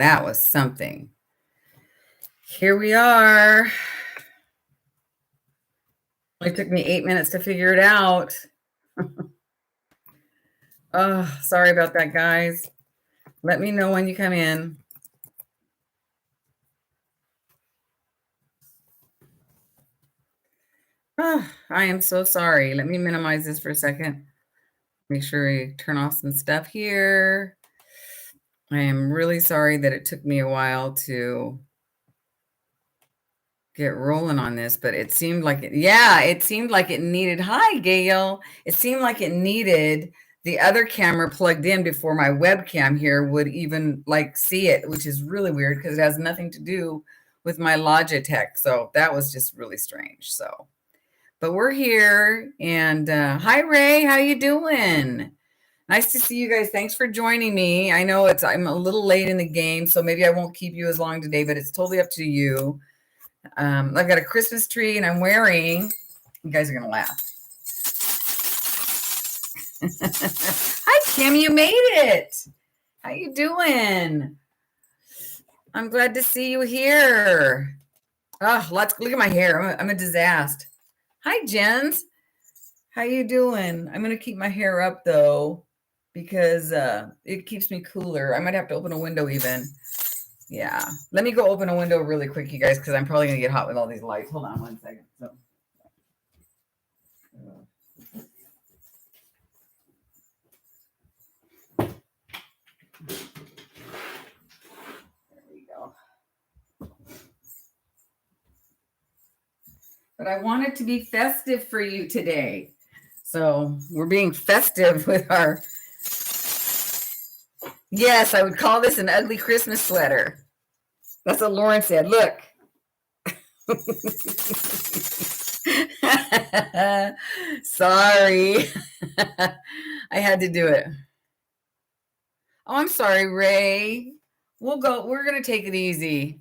That was something. Here we are. It took me 8 minutes to figure it out. Oh, sorry about that, guys. Let me know when you come in. Oh, I am so sorry. Let me minimize this for a second. Make sure I turn off some stuff here. I am really sorry that it took me a while to get rolling on this, but it seemed like it seemed like it needed, hi, Gail. It seemed like it needed the other camera plugged in before my webcam here would even like see it, which is really weird because it has nothing to do with my Logitech. So that was just really strange. So, but we're here, and hi, Ray, how you doing? Nice to see you guys. Thanks for joining me. I know I'm a little late in the game, so maybe I won't keep you as long today, but it's totally up to you. I've got a Christmas tree, and I'm wearing, you guys are going to laugh. Hi, Kim, you made it. How you doing? I'm glad to see you here. Oh, look at my hair. I'm a disaster. Hi, Jens. How you doing? I'm going to keep my hair up, though, because it keeps me cooler. I might have to open a window even. Yeah. Let me go open a window really quick, you guys, because I'm probably going to get hot with all these lights. Hold on one second. So. There we go. But I want it to be festive for you today. So we're being festive with our... Yes, I would call this an ugly Christmas sweater. That's what Lauren said. Look. Sorry. I had to do it. Oh, I'm sorry, Ray. We're going to take it easy.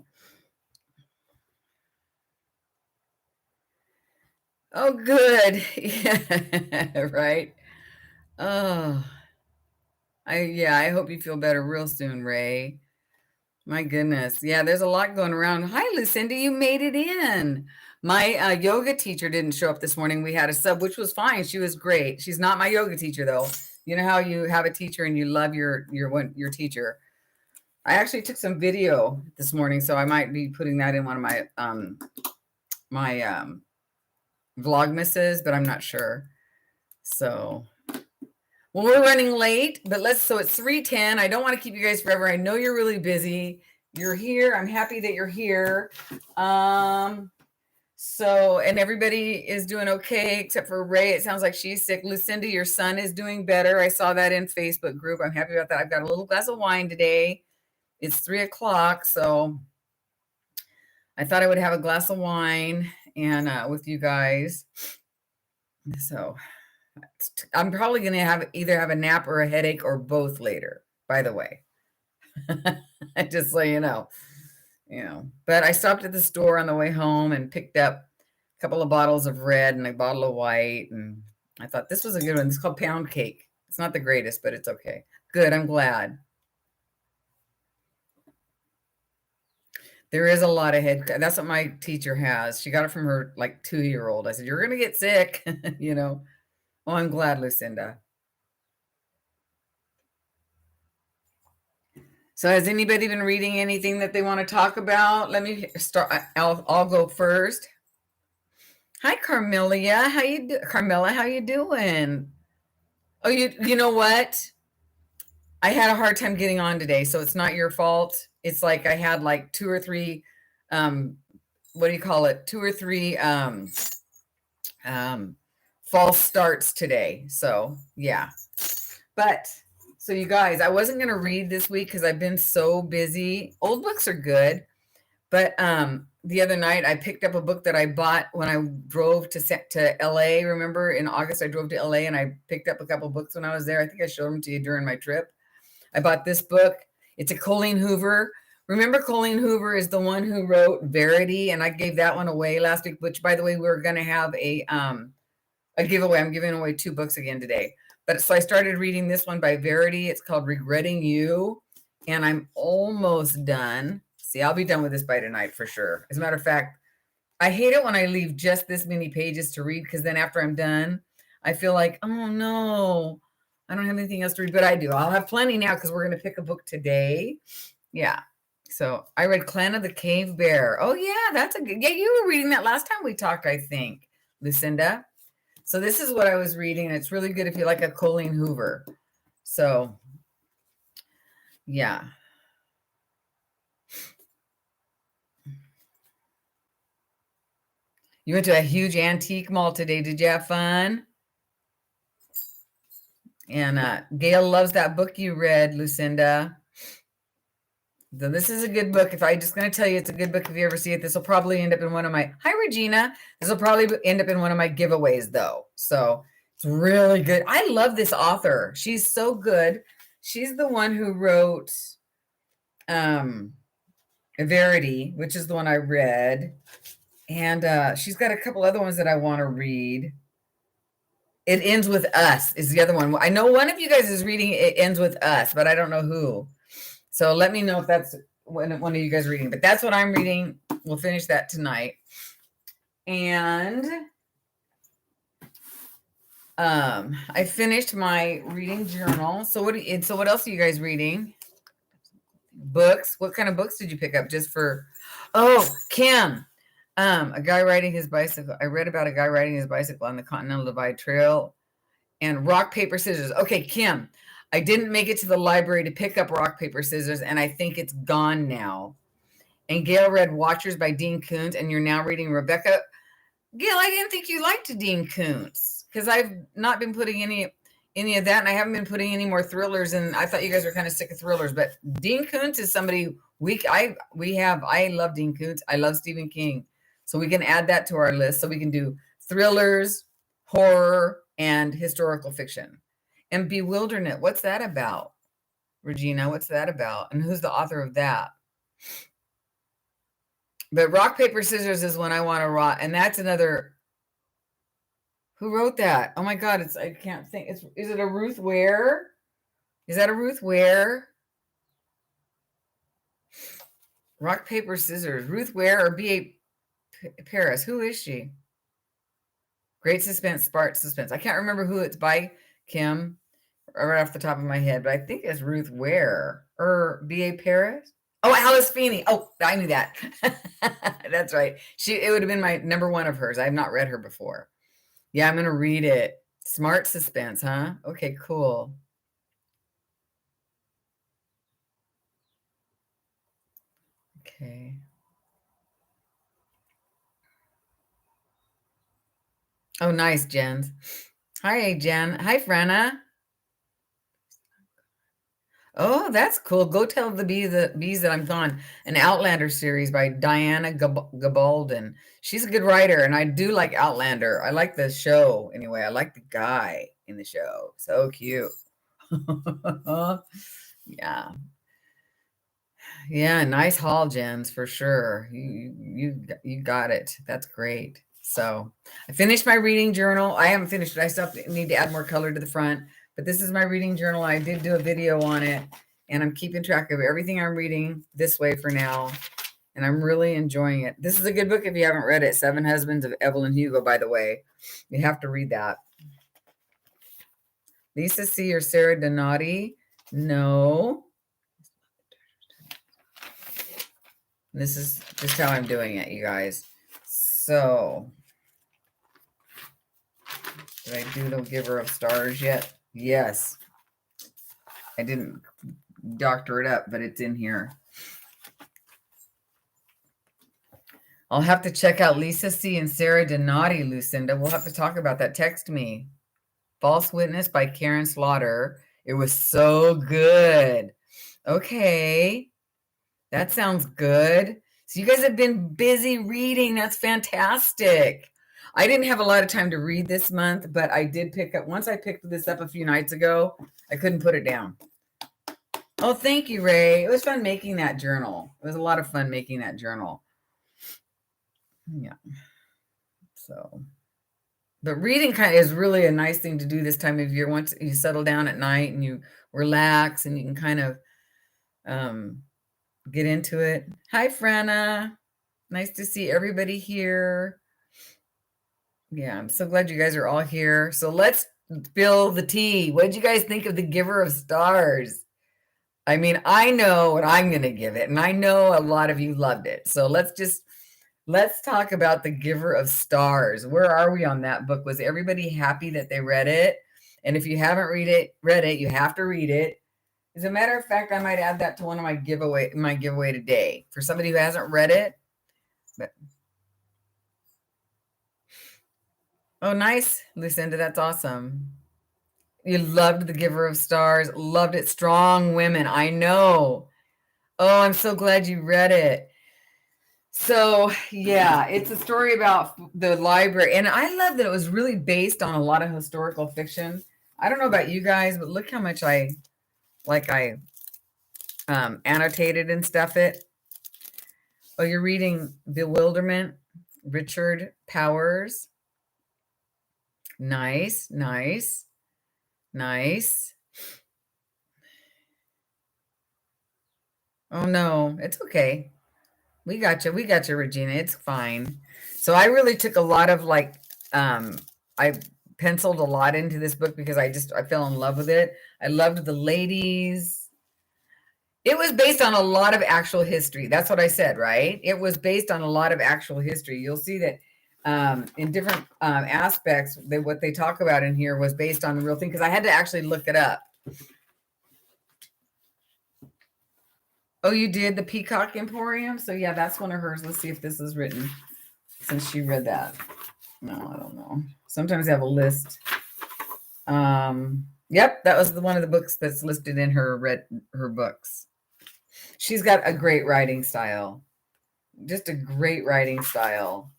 Oh, good. Yeah, right. Oh. I hope you feel better real soon, Ray. My goodness. Yeah, there's a lot going around. Hi, Lucinda, you made it in. My yoga teacher didn't show up this morning. We had a sub, which was fine. She was great. She's not my yoga teacher, though. You know how you have a teacher and you love your teacher. I actually took some video this morning, so I might be putting that in one of my vlogmases, but I'm not sure. So... Well, we're running late, but so it's 3:10. I don't want to keep you guys forever. I know you're really busy. You're here. I'm happy that you're here. And everybody is doing okay, except for Ray. It sounds like she's sick. Lucinda, your son is doing better. I saw that in Facebook group. I'm happy about that. I've got a little glass of wine today. It's 3:00, so I thought I would have a glass of wine and with you guys. So... I'm probably going to either have a nap or a headache or both later, by the way. Just so you know. But I stopped at the store on the way home and picked up a couple of bottles of red and a bottle of white. And I thought this was a good one. It's called Pound Cake. It's not the greatest, but it's okay. Good. I'm glad. There is a lot of head. That's what my teacher has. She got it from her 2-year-old. I said, you're going to get sick, Oh, I'm glad, Lucinda. So has anybody been reading anything that they want to talk about? Let me start. I'll go first. Hi, Carmelia. Carmela, how you doing? Oh, you know what? I had a hard time getting on today, so it's not your fault. It's like I had 2 or 3, what do you call it? 2 or 3 false starts today. So yeah, but so you guys, I wasn't going to read this week because I've been so busy. Old books are good, but the other night I picked up a book that I bought when I drove to LA. Remember in August I drove to LA and I picked up a couple books when I was there. I think I showed them to you during my trip. I bought this book. It's a Colleen Hoover. Remember, Colleen Hoover is the one who wrote Verity, and I gave that one away last week, which, by the way, we were going to have a giveaway. I'm giving away 2 books again today. But so I started reading this one by Verity. It's called Regretting You. and I'm almost done. See, I'll be done with this by tonight for sure. As a matter of fact, I hate it when I leave just this many pages to read, because then after I'm done, I feel like, oh no, I don't have anything else to read, but I do. I'll have plenty now because we're going to pick a book today. Yeah. So I read Clan of the Cave Bear. Oh yeah, that's a good, yeah, you were reading that last time we talked, I think, Lucinda. So this is what I was reading, and it's really good if you like a Colleen Hoover. So yeah. You went to a huge antique mall today. Did you have fun? And Gail loves that book you read, Lucinda. So this is a good book. If I'm just going to tell you, it's a good book if you ever see it. This will probably end up in one of my, hi, Regina. This will probably end up in one of my giveaways, though. So it's really good. I love this author. She's so good. She's the one who wrote Verity, which is the one I read. And she's got a couple other ones that I want to read. It Ends With Us is the other one. I know one of you guys is reading It Ends With Us, but I don't know who. So let me know if that's one of you guys reading. But that's what I'm reading. We'll finish that tonight. And I finished my reading journal. So what else are you guys reading? Books. What kind of books did you pick up? Just for, oh, Kim. A guy riding his bicycle. I read about a guy riding his bicycle on the Continental Divide Trail, and rock, paper, scissors. Okay, Kim, I didn't make it to the library to pick up rock, paper, scissors, and I think it's gone now. And Gail read Watchers by Dean Koontz, and you're now reading Rebecca. Gail, I didn't think you liked Dean Koontz, because I've not been putting any of that, and I haven't been putting any more thrillers, and I thought you guys were kind of sick of thrillers. But Dean Koontz is somebody I love Dean Koontz. I love Stephen King. So we can add that to our list. So we can do thrillers, horror, and historical fiction. And Bewilderment, what's that about? Regina, what's that about? And who's the author of that? But Rock, Paper, Scissors is one I want to rock. And that's another. Who wrote that? Oh my God, I can't think. Is it a Ruth Ware? Is that a Ruth Ware? Rock, Paper, Scissors. Ruth Ware or B.A. Paris. Who is she? Great suspense, spark suspense. I can't remember who it's by, Kim, right off the top of my head, but I think it's Ruth Ware or B.A. Paris. Oh, Alice Feeney. Oh, I knew that. That's right. It would have been my number one of hers. I have not read her before. Yeah, I'm going to read it. Smart suspense, huh? Okay, cool. Okay. Oh, nice, Jen. Hi, Jen. Hi, Franna. Oh, that's cool. Go Tell the Bees That I'm Gone, an Outlander series by Diana Gabaldon. She's a good writer, and I do like Outlander. I like the show anyway. I like the guy in the show. So cute. Yeah. Yeah, nice haul, Jens, for sure. You got it. That's great. So I finished my reading journal. I haven't finished it. I still need to add more color to the front, but this is my reading journal. I did do a video on it, and I'm keeping track of everything I'm reading this way for now, and I'm really enjoying it. This is a good book if you haven't read it. 7 Husbands of Evelyn Hugo, by the way. You have to read that. Lisa C. or Sarah Donati? No. This is just how I'm doing it, you guys. So, did I do the Giver of Stars yet? Yes. I didn't doctor it up, but it's in here. I'll have to check out Lisa C. and Sarah Donati, Lucinda. We'll have to talk about that. Text me. False Witness by Karen Slaughter. It was so good. Okay. That sounds good. So you guys have been busy reading. That's fantastic. I didn't have a lot of time to read this month, but I did pick up. Once I picked this up a few nights ago, I couldn't put it down. Oh, thank you, Ray. It was fun making that journal. It was a lot of fun making that journal. Yeah. So, but reading kind of is really a nice thing to do this time of year. Once you settle down at night and you relax and you can kind of get into it. Hi, Franna. Nice to see everybody here. Yeah, I'm so glad you guys are all here. So let's spill the tea. What did you guys think of The Giver of Stars? I mean, I know what I'm going to give it, and I know a lot of you loved it. So let's talk about The Giver of Stars. Where are we on that book? Was everybody happy that they read it? And if you haven't read it, you have to read it. As a matter of fact, I might add that to one of my giveaway today for somebody who hasn't read it. But, oh, nice, Lucinda. That's awesome. You loved The Giver of Stars. Loved it. Strong women. I know. Oh, I'm so glad you read it. So, yeah, it's a story about the library. And I love that it was really based on a lot of historical fiction. I don't know about you guys, but look how much I annotated and stuff it. Oh, you're reading Bewilderment, Richard Powers. Nice, nice, nice. Oh, no, it's okay. We got you, Regina. It's fine. So I really took a lot of I penciled a lot into this book because I fell in love with it. I loved the ladies. It was based on a lot of actual history. That's what I said, right? It was based on a lot of actual history. You'll see that in different aspects, what they talk about in here was based on the real thing because I had to actually look it up. Oh, you did the Peacock Emporium? So yeah, that's one of hers. Let's see if this is written since she read that. No, I don't know. Sometimes I have a list. Yep, that was one of the books that's listed in her books. She's got a great writing style. Just a great writing style.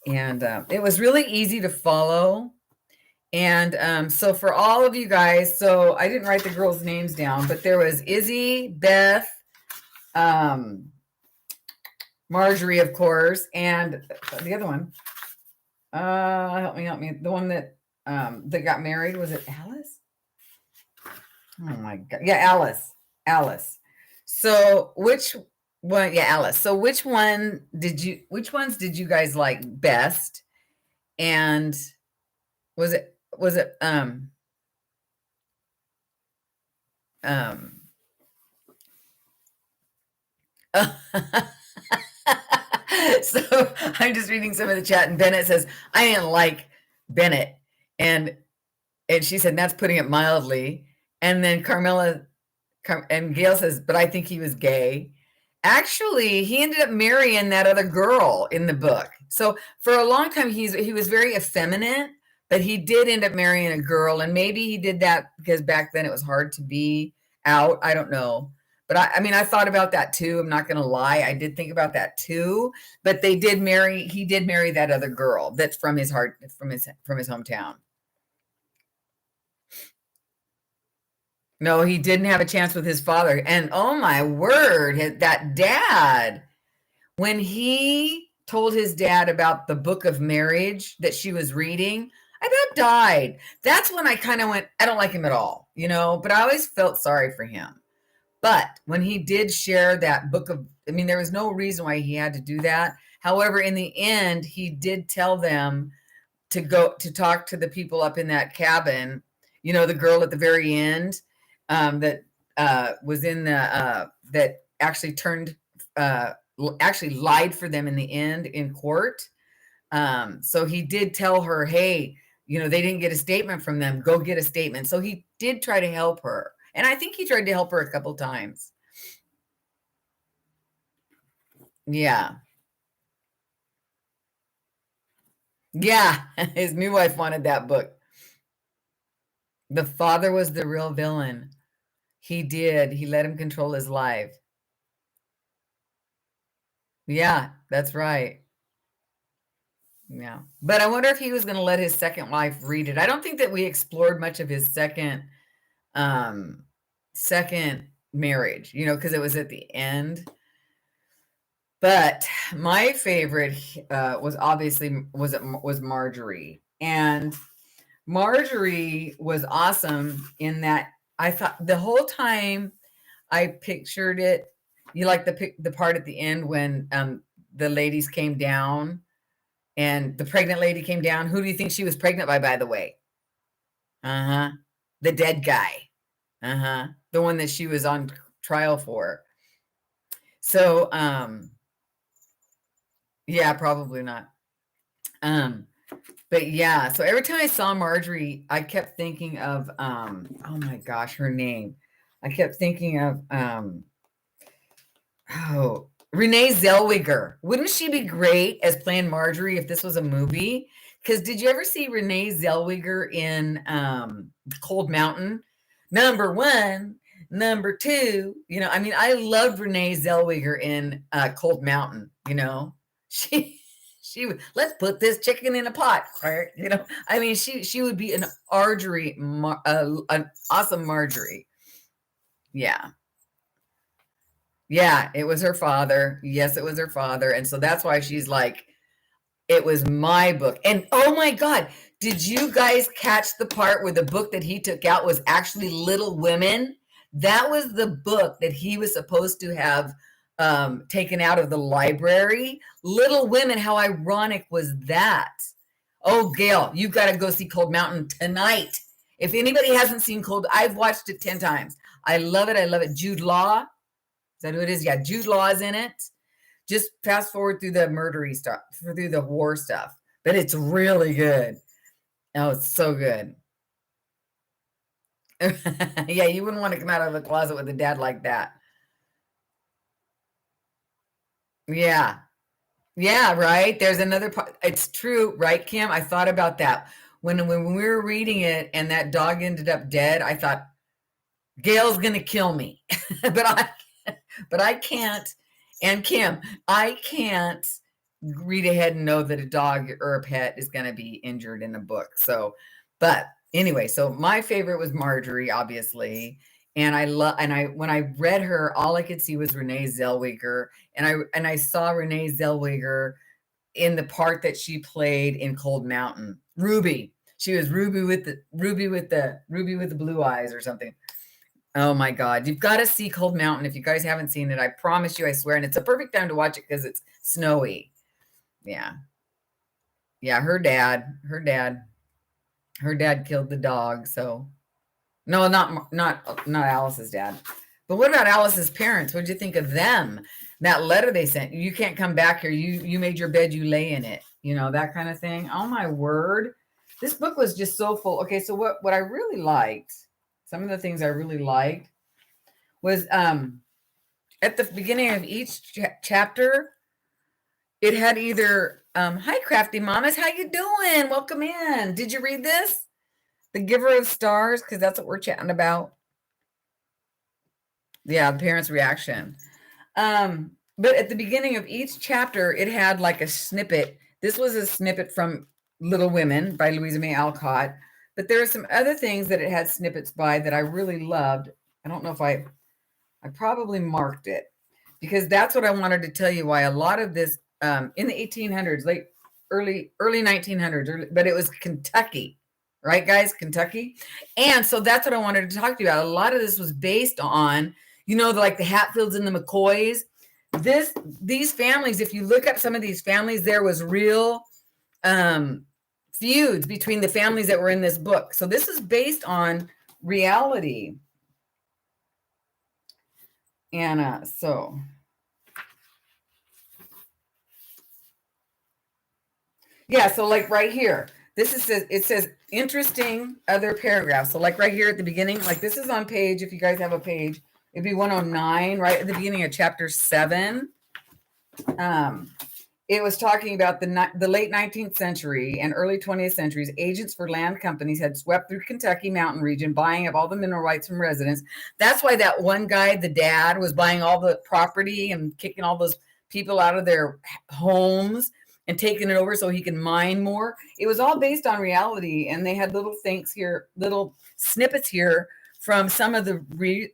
And it was really easy to follow. And so for all of you guys, so I didn't write the girls' names down, but there was Izzy, Beth, Marjorie, of course, and the other one. Help me. The one that got married, was it Alice? Oh my God. Yeah, Alice. So which one? Yeah, Alice. So which ones did you guys like best? And was it so I'm just reading some of the chat, and Bennett says, I didn't like Bennett. And she said, that's putting it mildly. And then and Gail says, but I think he was gay. Actually, he ended up marrying that other girl in the book. So for a long time, he was very effeminate, but he did end up marrying a girl. And maybe he did that because back then it was hard to be out. I don't know. But I mean, I thought about that too. I'm not going to lie. I did think about that too. But he did marry that other girl that's from his hometown. No, he didn't have a chance with his father. And oh my word, that dad, when he told his dad about the book of marriage that she was reading, I about died. That's when I kind of went, I don't like him at all, but I always felt sorry for him. But when he did share that book there was no reason why he had to do that. However, in the end, he did tell them to go to talk to the people up in that cabin, the girl at the very end that was in that actually actually lied for them in the end in court. So he did tell her, hey, they didn't get a statement from them. Go get a statement. So he did try to help her. And I think he tried to help her a couple times. Yeah. Yeah. His new wife wanted that book. The father was the real villain. He did. He let him control his life. Yeah, that's right. Yeah. But I wonder if he was going to let his second wife read it. I don't think that we explored much of his second marriage, because it was at the end. But my favorite was Marjorie. And Marjorie was awesome in that I thought the whole time I pictured it. You like the part at the end when the ladies came down and the pregnant lady came down. Who do you think she was pregnant by the way? Uh-huh. The dead guy. Uh-huh. The one that she was on trial for. So, yeah, probably not. But yeah, so every time I saw Marjorie, I kept thinking of oh my gosh, her name. I kept thinking of Renee Zellweger. Wouldn't she be great as playing Marjorie if this was a movie? Because did you ever see Renee Zellweger in Cold Mountain? Number one, number two. You know, I mean, I loved Renee Zellweger in Cold Mountain. You know, she would, let's put this chicken in a pot. You know, I mean, she would be an an awesome Marjorie. Yeah. Yeah, it was her father. Yes, it was her father. And so that's why she's like, it was my book. And oh my God, did you guys catch the part where the book that he took out was actually Little Women? That was the book that he was supposed to have taken out of the library. Little Women, how ironic was that? Oh, Gail, you've got to go see Cold Mountain tonight. If anybody hasn't seen Cold, I've watched it 10 times. I love it. I love it. Jude Law. Is that who it is? Yeah, Jude Law's in it. Just fast forward through the murdery stuff, through the war stuff. But it's really good. Oh, it's so good. Yeah, you wouldn't want to come out of the closet with a dad like that. Yeah. Yeah, right. There's another part. It's true, right, Kim? I thought about that. When we were reading it and that dog ended up dead, I thought, Gail's gonna kill me. but I can't. And Kim, I can't read ahead and know that a dog or a pet is going to be injured in a book. So, but anyway, so my favorite was Marjorie, obviously. And when I read her, all I could see was Renee Zellweger. And I saw Renee Zellweger in the part that she played in Cold Mountain. Ruby. She was Ruby with the blue eyes or something. Oh my God. You've got to see Cold Mountain. If you guys haven't seen it, I promise you, I swear. And it's a perfect time to watch it because it's snowy. Yeah. Yeah. Her dad killed the dog. So no, not Alice's dad. But what about Alice's parents? What'd you think of them? That letter they sent, you can't come back here. You made your bed, you lay in it, you know, that kind of thing. Oh my word. This book was just so full. Okay. So what I really liked, some of the things I really liked was at the beginning of each chapter, it had either hi crafty mamas, how you doing? Welcome in. Did you read this? The Giver of Stars, because that's what we're chatting about. Yeah, the parents' reaction. But at the beginning of each chapter, it had like a snippet. This was a snippet from Little Women by Louisa May Alcott. But there are some other things that it had snippets by that I really loved. I don't know if I probably marked it because that's what I wanted to tell you why a lot of this in the 1800s, early 1900s, but it was Kentucky, right, guys? Kentucky. And so that's what I wanted to talk to you about. A lot of this was based on, you know, like the Hatfields and the McCoys. These families, if you look up some of these families, there was real feuds between the families that were in this book. So this is based on reality. And so yeah, so like right here, it says interesting other paragraphs. So like right here at the beginning, like this is on page, if you guys have a page, it'd be 109, right at the beginning of chapter 7. It was talking about the late 19th century and early 20th centuries. Agents for land companies had swept through Kentucky mountain region, buying up all the mineral rights from residents. That's why that one guy, the dad, was buying all the property and kicking all those people out of their homes and taking it over so he can mine more. It was all based on reality. And they had little things here, little snippets here from some of the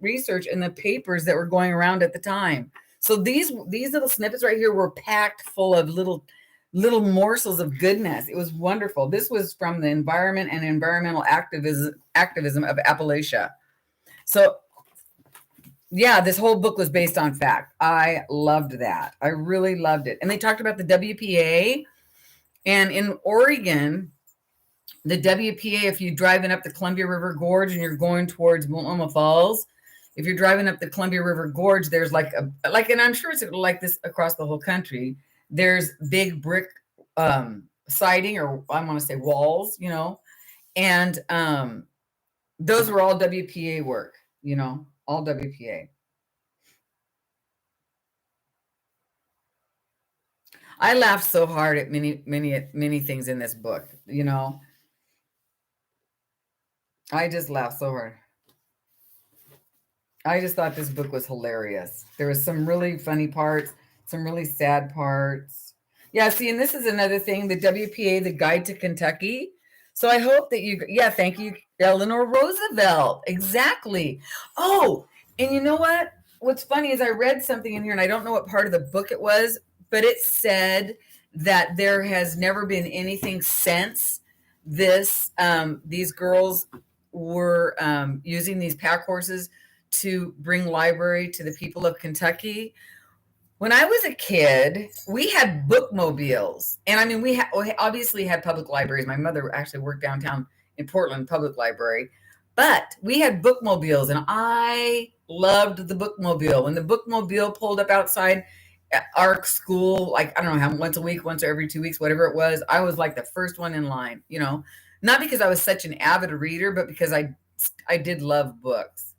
research and the papers that were going around at the time. So these little snippets right here were packed full of little morsels of goodness. It was wonderful. This was from the environment and environmental activism of Appalachia. So Yeah, this whole book was based on fact. I loved that. I really loved it. And they talked about the WPA. And in Oregon, the WPA, if you're driving up the Columbia River Gorge and you're going towards Multnomah Falls, if you're driving up the Columbia River Gorge, there's and I'm sure it's like this across the whole country. There's big brick siding, or I want to say walls, and those were all WPA work, all WPA. I laughed so hard at many things in this book, I just laughed so hard. I just thought this book was hilarious. There was some really funny parts, some really sad parts. Yeah, see, and this is another thing, the WPA, the Guide to Kentucky. So I hope that thank you, Eleanor Roosevelt. Exactly. Oh, and you know what? What's funny is I read something in here, and I don't know what part of the book it was, but it said that there has never been anything since these girls were using these pack horses to bring library to the people of Kentucky. When I was a kid, we had bookmobiles. And I mean, we obviously had public libraries. My mother actually worked downtown in Portland Public Library. But we had bookmobiles, and I loved the bookmobile. When the bookmobile pulled up outside our school, like, I don't know how, once a week, once every 2 weeks, whatever it was, I was like the first one in line, not because I was such an avid reader, but because I did love books.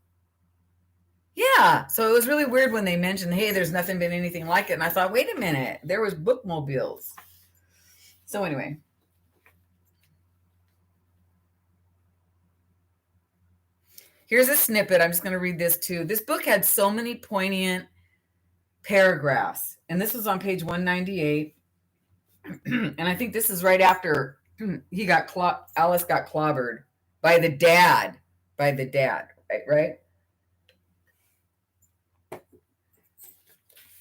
Yeah. So it was really weird when they mentioned, hey, there's nothing been anything like it. And I thought, wait a minute, there was bookmobiles. So anyway. Here's a snippet. I'm just going to read this too. This book had so many poignant paragraphs. And this was on page 198. And I think this is right after Alice got clobbered by the dad. Right?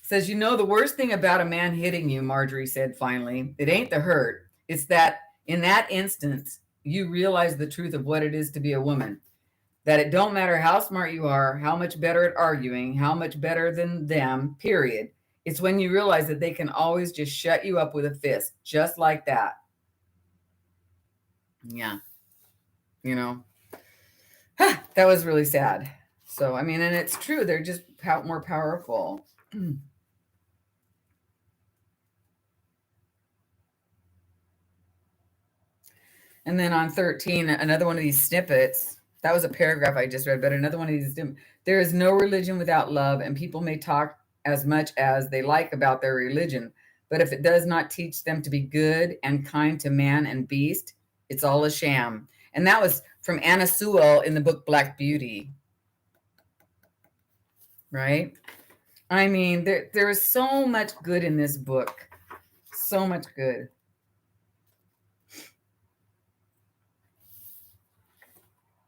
Says, the worst thing about a man hitting you, Marjorie said finally, it ain't the hurt. It's that in that instance, you realize the truth of what it is to be a woman. That it don't matter how smart you are, how much better at arguing, how much better than them, period. It's when you realize that they can always just shut you up with a fist, just like that. Yeah. That was really sad. So, I mean, and it's true. They're just more powerful. And then on 13, another one of these snippets, that was a paragraph I just read, but another one of these, there is no religion without love, and people may talk as much as they like about their religion, but if it does not teach them to be good and kind to man and beast, it's all a sham. And that was from Anna Sewell in the book Black Beauty. Right? I mean, there is so much good in this book. So much good.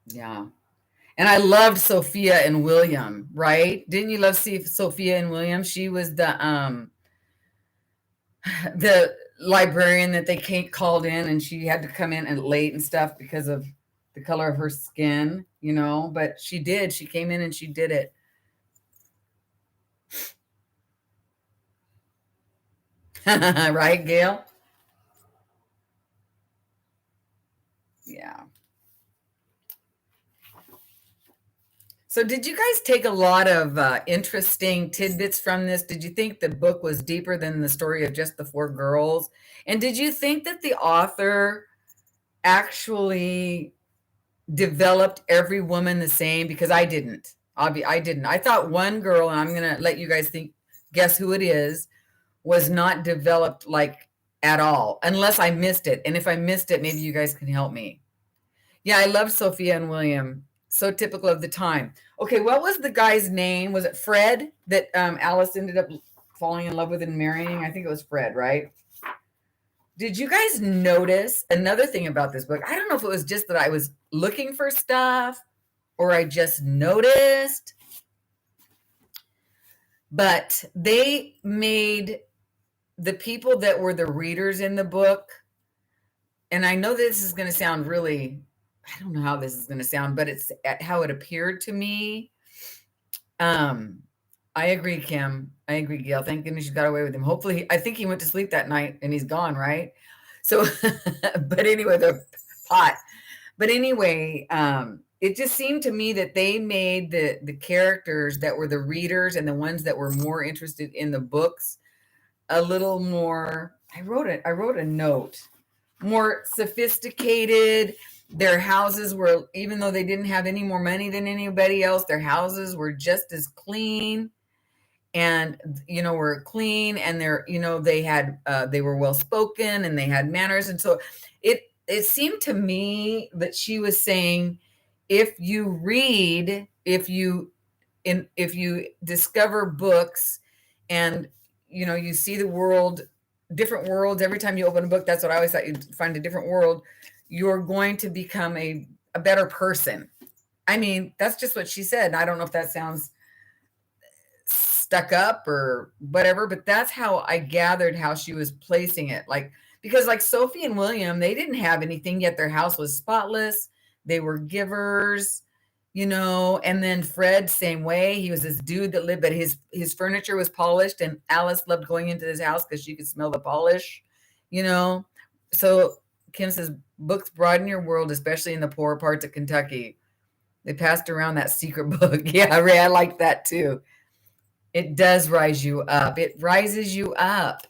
Yeah. And I loved Sophia and William, right? Didn't you love Sophia and William? She was the librarian that they called in, and she had to come in and late and stuff because of the color of her skin, but she did. She came in and she did it. Right, Gail? Yeah. So did you guys take a lot of interesting tidbits from this? Did you think the book was deeper than the story of just the four girls? And did you think that the author actually developed every woman the same? Because I didn't. I didn't. I thought one girl, and I'm going to let you guys guess who it is, was not developed like at all, unless I missed it. And if I missed it, maybe you guys can help me. Yeah, I love Sophia and William. So typical of the time. Okay, what was the guy's name? Was it Fred that Alice ended up falling in love with and marrying? I think it was Fred, right? Did you guys notice another thing about this book? I don't know if it was just that I was looking for stuff or I just noticed, but they made the people that were the readers in the book, and I know this is going to sound really, I don't know how this is going to sound, but it's how it appeared to me. I agree, Kim. I agree, Gail. Thank goodness you got away with him. Hopefully, I think he went to sleep that night and he's gone, right? So, but anyway, the pot. But anyway, it just seemed to me that they made the characters that were the readers and the ones that were more interested in the books a little more. I wrote it. I wrote a note. More sophisticated. Their houses were, even though they didn't have any more money than anybody else, their houses were just as clean and were clean, and they had they were well spoken and they had manners. And so it seemed to me that she was saying, if you read, if you discover books, and you see the world, different worlds every time you open a book. That's what I always thought, you'd find a different world. You're going to become a better person. I mean, that's just what she said. And I don't know if that sounds stuck up or whatever, but that's how I gathered how she was placing it. Like, because like Sophie and William, they didn't have anything, yet their house was spotless. They were givers, and then Fred, same way. He was this dude that lived, but his furniture was polished, and Alice loved going into his house because she could smell the polish, So Kim says, books broaden your world, especially in the poorer parts of Kentucky. They passed around that secret book. Yeah, Ray, I like that too. It does rise you up. It rises you up.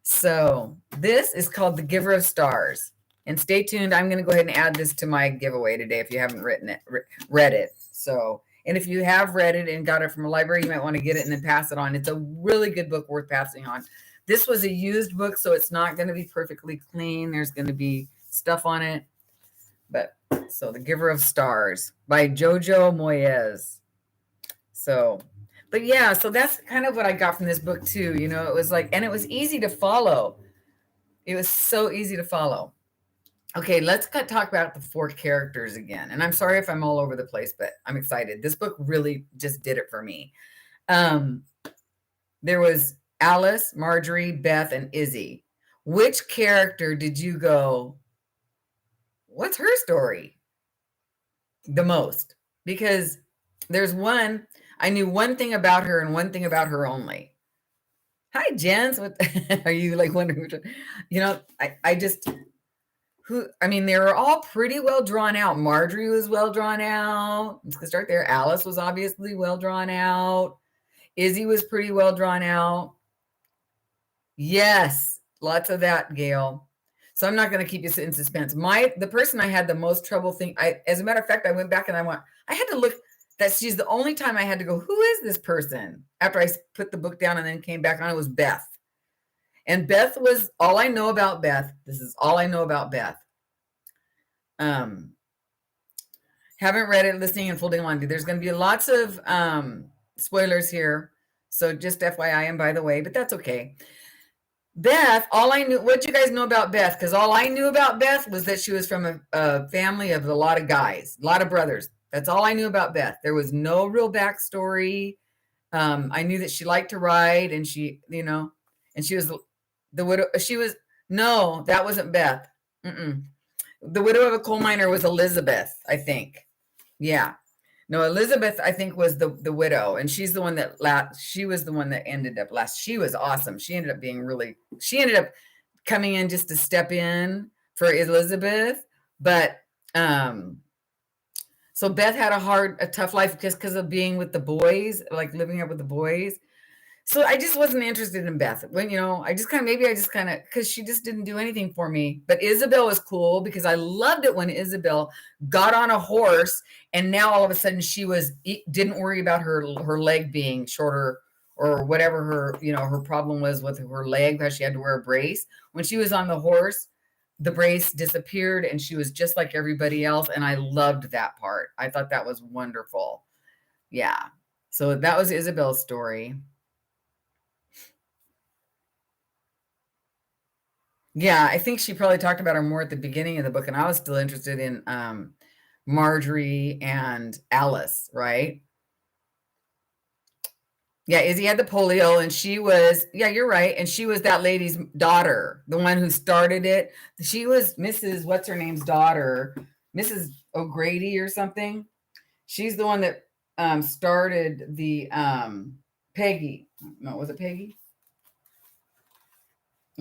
So this is called The Giver of Stars. And stay tuned. I'm going to go ahead and add this to my giveaway today if you haven't read it. So, and if you have read it and got it from a library, you might want to get it and then pass it on. It's a really good book worth passing on. This was a used book, so it's not going to be perfectly clean. There's going to be stuff on it. But so The Giver of Stars by Jojo Moyes. So, but yeah, so that's kind of what I got from this book too. It was like, and it was easy to follow. It was so easy to follow. Okay, let's talk about the four characters again. And I'm sorry if I'm all over the place, but I'm excited. This book really just did it for me. There was Alice, Marjorie, Beth, and Izzy. Which character did you go, what's her story the most? Because there's one, I knew one thing about her and one thing about her only. Hi, Jens. What are you like wondering? They were all pretty well drawn out. Marjorie was well drawn out. Let's start there. Alice was obviously well drawn out. Izzy was pretty well drawn out. Yes, lots of that, Gail. So I'm not going to keep you in suspense. The person I had the most trouble as a matter of fact, I went back and I had to look. That she's the only time I had to go, who is this person? After I put the book down and then came back on, it was Beth. And Beth was all I know about Beth. This is all I know about Beth. Haven't read it, listening and folding laundry. There's going to be lots of spoilers here. So just FYI, and by the way, but that's okay. Beth, all I knew, what you guys know about Beth? Because all I knew about Beth was that she was from a family of a lot of guys, a lot of brothers. That's all I knew about Beth. There was no real backstory. I knew that she liked to ride, and she, and she was the widow. No, that wasn't Beth. The widow of a coal miner was Elizabeth, I think. Yeah. No, Elizabeth, I think, was the widow, and she's the one she was the one that ended up last. She was awesome. She ended up coming in just to step in for Elizabeth. But, so Beth had a tough life just because of being with the boys, like living up with the boys. So I just wasn't interested in Beth. When, because she just didn't do anything for me. But Isabel was cool because I loved it when Isabel got on a horse, and now all of a sudden didn't worry about her leg being shorter or whatever her problem was with her leg, because she had to wear a brace. When she was on the horse, the brace disappeared and she was just like everybody else. And I loved that part. I thought that was wonderful. Yeah. So that was Isabel's story. Yeah, I think she probably talked about her more at the beginning of the book, and I was still interested in Marjorie and Alice, right? Yeah, Izzy had the polio, and she was, yeah, you're right, and she was that lady's daughter, the one who started it. She was Mrs. What's her name's daughter, Mrs. O'Grady or something. She's the one that started the Peggy. No, was it Peggy?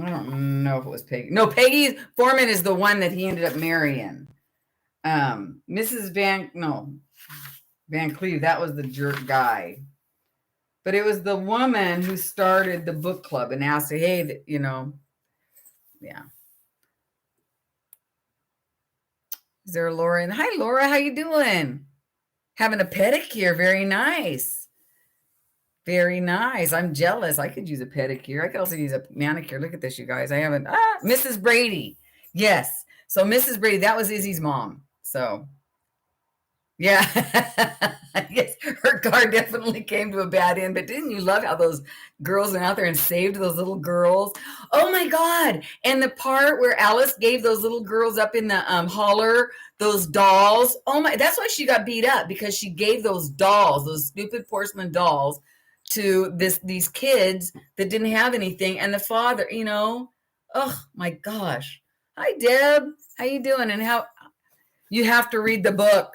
I don't know if it was Peggy. No, Peggy Foreman is the one that he ended up marrying. Mrs. Van Cleve, that was the jerk guy. But it was the woman who started the book club and asked, hey, yeah. Is there a Laura? And hi, Laura, how you doing? Having a pedicure, very nice. Very nice. I'm jealous. I could use a pedicure. I could also use a manicure. Look at this, you guys. I haven't. Mrs. Brady. Yes. So Mrs. Brady, that was Izzy's mom. So, yeah. Yes, her car definitely came to a bad end. But didn't you love how those girls went out there and saved those little girls? Oh, my God. And the part where Alice gave those little girls up in the holler, those dolls. Oh, my. That's why she got beat up, because she gave those dolls, those stupid porcelain dolls, to these kids that didn't have anything. And the father, oh my gosh. Hi, Deb. How you doing? And how you have to read the book,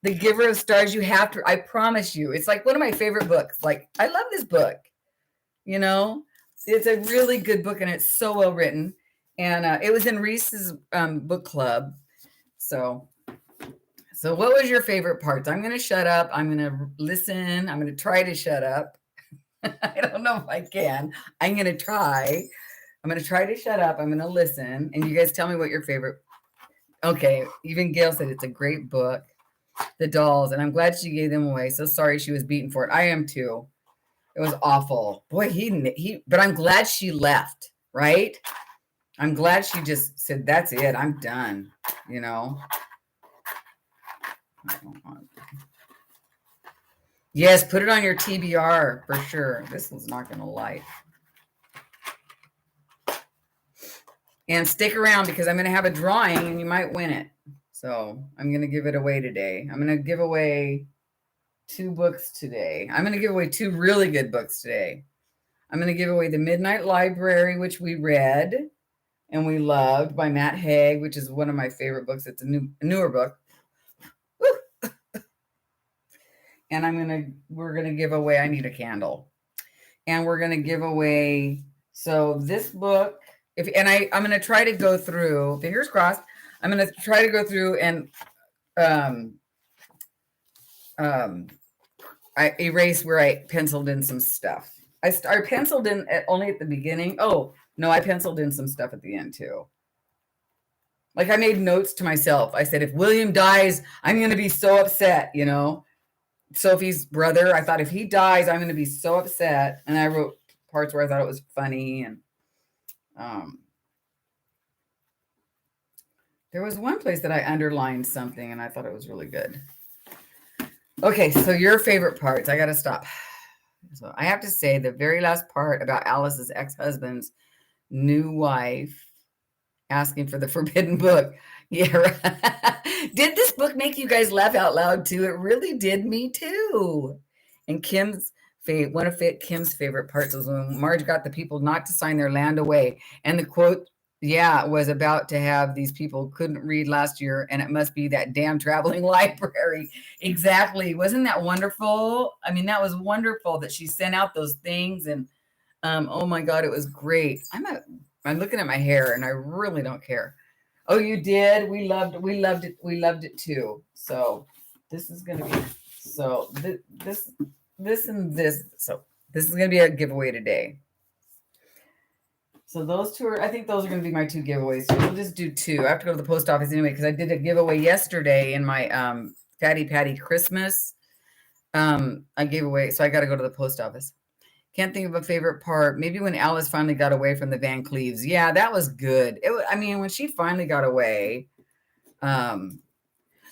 The Giver of Stars. You have to, I promise you, it's like one of my favorite books. Like, I love this book. It's a really good book, and it's so well written. And it was in Reese's book club. So what was your favorite parts? I'm going to shut up. I'm going to listen. I'm going to try to shut up. I don't know if I can. I'm going to try. I'm going to try to shut up. I'm going to listen. And you guys tell me what your favorite. Okay. Even Gail said it's a great book. The dolls. And I'm glad she gave them away. So sorry she was beaten for it. I am too. It was awful. Boy, but I'm glad she left, right? I'm glad she just said, that's it. I'm done. Yes, put it on your TBR for sure. This one's not going to light. And stick around, because I'm going to have a drawing and you might win it. So I'm going to give it away today. I'm going to give away 2 books today. I'm going to give away 2 really good books today. I'm going to give away The Midnight Library, which we read and we loved, by Matt Haig, which is one of my favorite books. It's a newer book. And we're going to give away, I need a candle. And we're going to give away, so this book, I'm going to try to go through, fingers crossed, I'm going to try to go through and I erased where I penciled in some stuff. I penciled in only at the beginning. Oh, no, I penciled in some stuff at the end too. Like, I made notes to myself. I said, if William dies, I'm going to be so upset, Sophie's brother. I thought, if he dies, I'm going to be so upset. And I wrote parts where I thought it was funny. And there was one place that I underlined something and I thought it was really good. Okay, so your favorite parts. I got to stop. So I have to say, the very last part about Alice's ex-husband's new wife asking for the forbidden book. Yeah. Right. Did this book make you guys laugh out loud too? It really did me too. And one of Kim's favorite parts was when Marge got the people not to sign their land away. And the quote, was about to have these people couldn't read last year, and it must be that damn traveling library. Exactly. Wasn't that wonderful? I mean, that was wonderful that she sent out those things, and oh my God, it was great. I'm looking at my hair and I really don't care. Oh, you did? We loved it. We loved it too. So this is going to be, so this and this. So this is going to be a giveaway today. So those 2 I think those are going to be my 2 giveaways. So we'll just do 2. I have to go to the post office anyway, because I did a giveaway yesterday in my Fatty Patty Christmas. I gave away, so I got to go to the post office. Can't think of a favorite part. Maybe when Alice finally got away from the Van Cleves. Yeah, that was good. When she finally got away.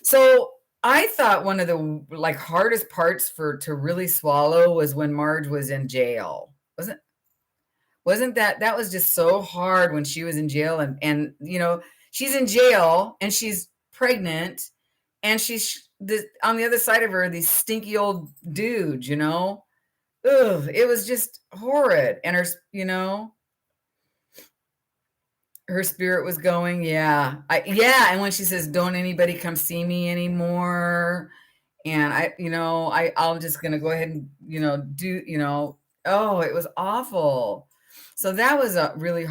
So I thought one of the hardest parts to really swallow was when Marge was in jail. Wasn't that was just so hard when she was in jail, and she's in jail and she's pregnant, and she's on the other side of her, these stinky old dudes, Ugh, it was just horrid. And her spirit was going. Yeah. And when she says, don't anybody come see me anymore. And I'm just going to go ahead and, oh, it was awful. So that was a really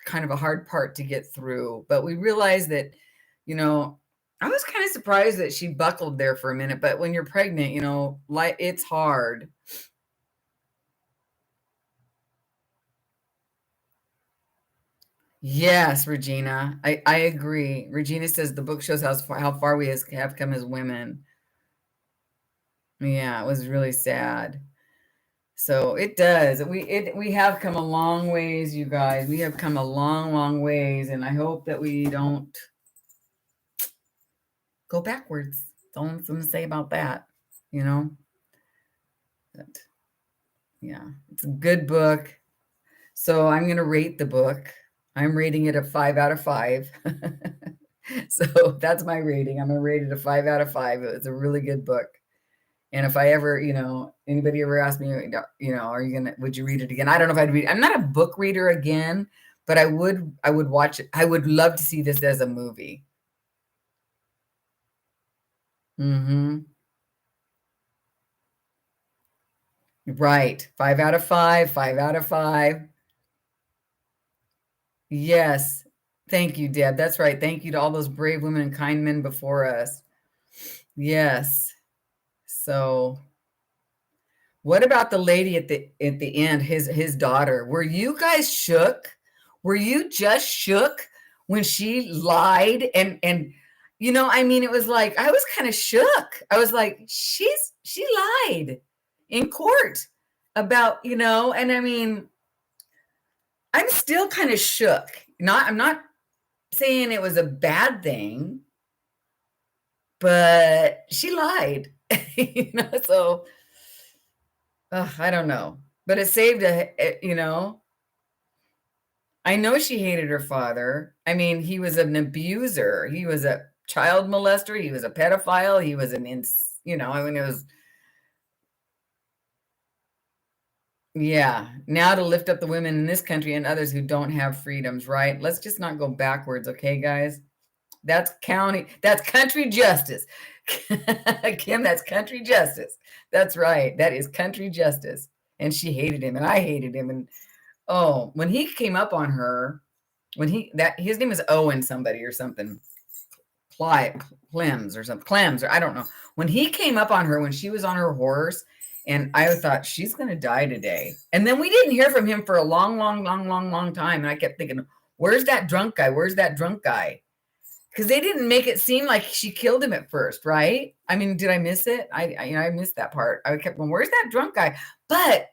kind of a hard part to get through. But we realized that, I was kind of surprised that she buckled there for a minute. But when you're pregnant, like it's hard. Yes, Regina. I agree. Regina says the book shows how far we have come as women. Yeah, it was really sad. So it does. We have come a long ways, you guys. We have come a long, long ways, and I hope that we don't go backwards. That's all I'm going to say about that. You know, but, yeah, it's a good book. So I'm going to rate the book. I'm rating it a 5 out of 5. So that's my rating. I'm going to rate it a 5 out of 5. It's a really good book. And if I ever, anybody ever asked me, would you read it again? I don't know if I'd read. I'm not a book reader again, but I would watch it. I would love to see this as a movie. Mm-hmm. Right. 5 out of 5, 5 out of 5. Yes. Thank you, Deb. That's right. Thank you to all those brave women and kind men before us. Yes. So what about the lady at the end, his daughter? Were you guys shook? Were you just shook when she lied? And it was like I was kind of shook. I was like, she lied in court about, and I mean, I'm still kind of shook. I'm not saying it was a bad thing, but she lied. So I don't know, but it saved I know she hated her father. I mean, he was an abuser. He was a child molester. He was a pedophile. He was it was, yeah. Now to lift up the women in this country and others who don't have freedoms, right? Let's just not go backwards, okay, guys? That's country justice. Kim, that's country justice. That's right. That is country justice. And she hated him, and I hated him. And when he came up on her, his name is Owen somebody or something, Clems or something, Clems, or I don't know. When he came up on her when she was on her horse, and I thought she's going to die today. And then we didn't hear from him for a long, long, long, long, long time. And I kept thinking, where's that drunk guy? Where's that drunk guy? Because they didn't make it seem like she killed him at first, right? I mean, did I miss it? I missed that part. I kept going, where's that drunk guy? But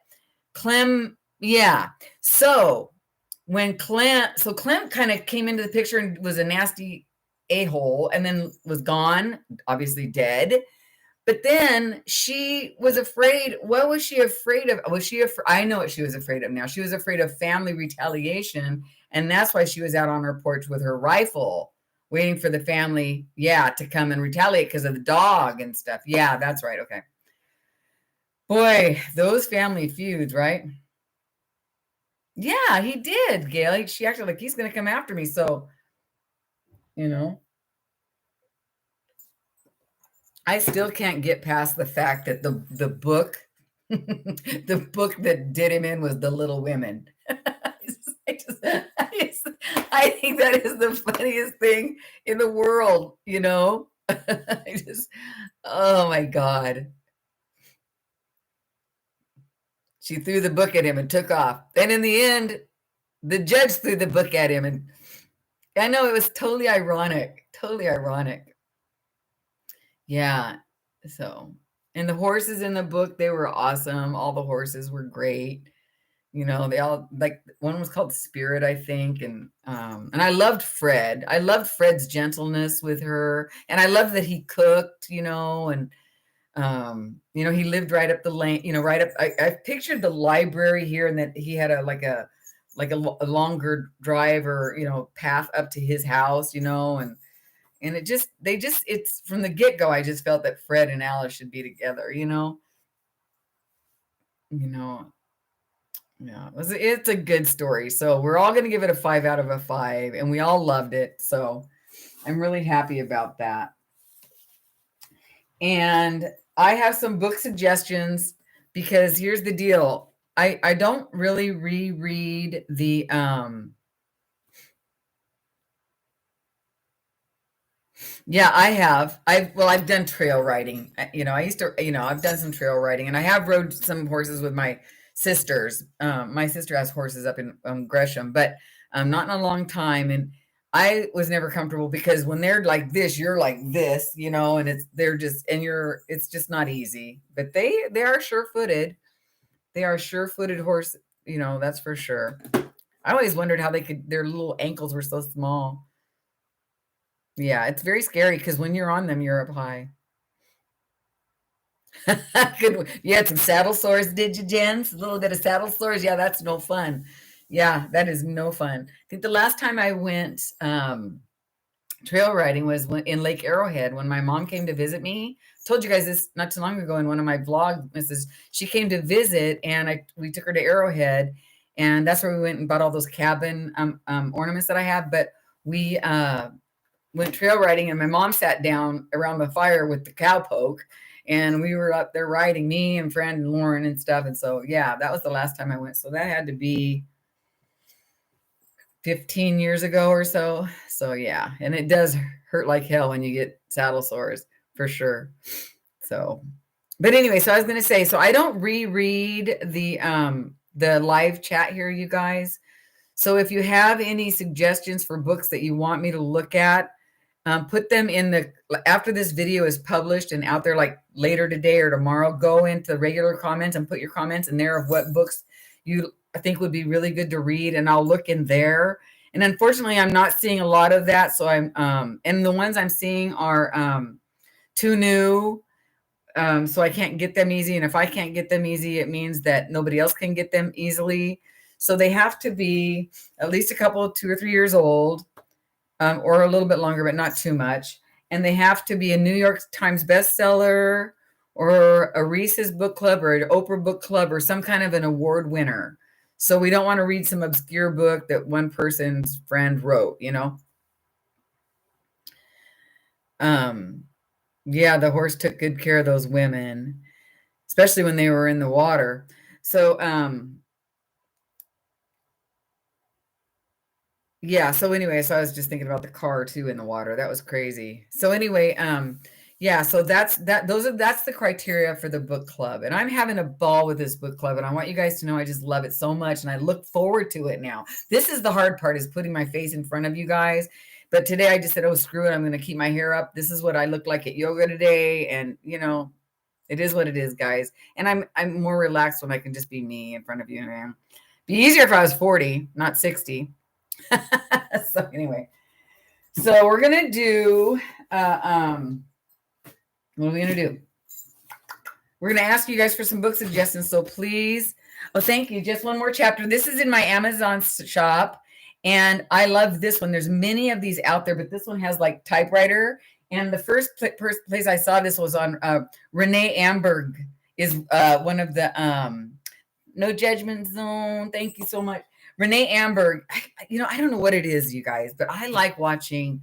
Clem, yeah. So Clem kind of came into the picture and was a nasty a-hole and then was gone, obviously dead. But then she was afraid. What was she afraid of? I know what she was afraid of now. She was afraid of family retaliation. And that's why she was out on her porch with her rifle, waiting for the family, to come and retaliate because of the dog and stuff. Yeah, that's right. Okay. Boy, those family feuds, right? Yeah, he did, Gail. She acted like he's going to come after me. So, I still can't get past the fact that the book, the book that did him in was The Little Women. I think that is the funniest thing in the world, oh my God. She threw the book at him and took off. Then in the end, the judge threw the book at him. And I know it was totally ironic. Yeah. So, and the horses in the book, they were awesome. All the horses were great. They all, like, one was called Spirit, I think. And I loved Fred. I loved Fred's gentleness with her. And I loved that he cooked, and he lived right up the lane, right up. I pictured the library here, and that he had a longer drive or, path up to his house, and it's from the get go. I just felt that Fred and Alice should be together, yeah, it's a good story. So we're all going to give it a 5 out of a 5, and we all loved it. So I'm really happy about that. And I have some book suggestions because here's the deal. I don't really reread the yeah, I have. I've done trail riding. I used to, I've done some trail riding and I have rode some horses with my sisters. My sister has horses up in Gresham, but not in a long time. And I was never comfortable because when they're like this, you're like this, and it's just not easy. But they are sure-footed. They are sure-footed horse, that's for sure. I always wondered how their little ankles were so small. Yeah, it's very scary because when you're on them, you're up high. Good. You had some saddle sores, did you, Jens? A little bit of saddle sores. Yeah, that's no fun. Yeah, that is no fun. I think the last time I went trail riding was in Lake Arrowhead when my mom came to visit me. I told you guys this not too long ago in one of my vlogs. She came to visit, and we took her to Arrowhead, and that's where we went and bought all those cabin ornaments that I have. But we went trail riding, and my mom sat down around the fire with the cowpoke, and we were up there riding, me and friend and Lauren and stuff. And so, yeah, that was the last time I went. So that had to be 15 years ago or so. So yeah, and it does hurt like hell when you get saddle sores for sure. So, but anyway, so I was going to say, so I don't reread the live chat here, you guys. So if you have any suggestions for books that you want me to look at, put them after this video is published and out there, like later today or tomorrow, go into regular comments and put your comments in there of what books I think would be really good to read. And I'll look in there. And unfortunately, I'm not seeing a lot of that. So and the ones I'm seeing are too new. So I can't get them easy. And if I can't get them easy, it means that nobody else can get them easily. So they have to be at least 2 or 3 years old. Or a little bit longer, but not too much. And they have to be a New York Times bestseller or a Reese's Book Club or an Oprah Book Club or some kind of an award winner. So we don't want to read some obscure book that one person's friend wrote, Yeah, the horse took good care of those women, especially when they were in the water. So, yeah. So anyway, so I was just thinking about the car too in the water. That was crazy. So anyway, yeah, so that's the criteria for the book club. And I'm having a ball with this book club. And I want you guys to know I just love it so much. And I look forward to it now. This is the hard part, is putting my face in front of you guys. But today I just said, oh, screw it. I'm going to keep my hair up. This is what I look like at yoga today. And it is what it is, guys. And I'm more relaxed when I can just be me in front of you. Man, be easier if I was 40, not 60. So anyway, so we're gonna do what are we gonna do? We're gonna ask you guys for some book suggestions. So please, thank you. Just one more chapter. This is in my Amazon shop, and I love this one. There's many of these out there, but this one has like typewriter. And the first place I saw this was on Renee Amberg is one of the No Judgment Zone. Thank you so much. Renee Amberg, I don't know what it is, you guys, but I like watching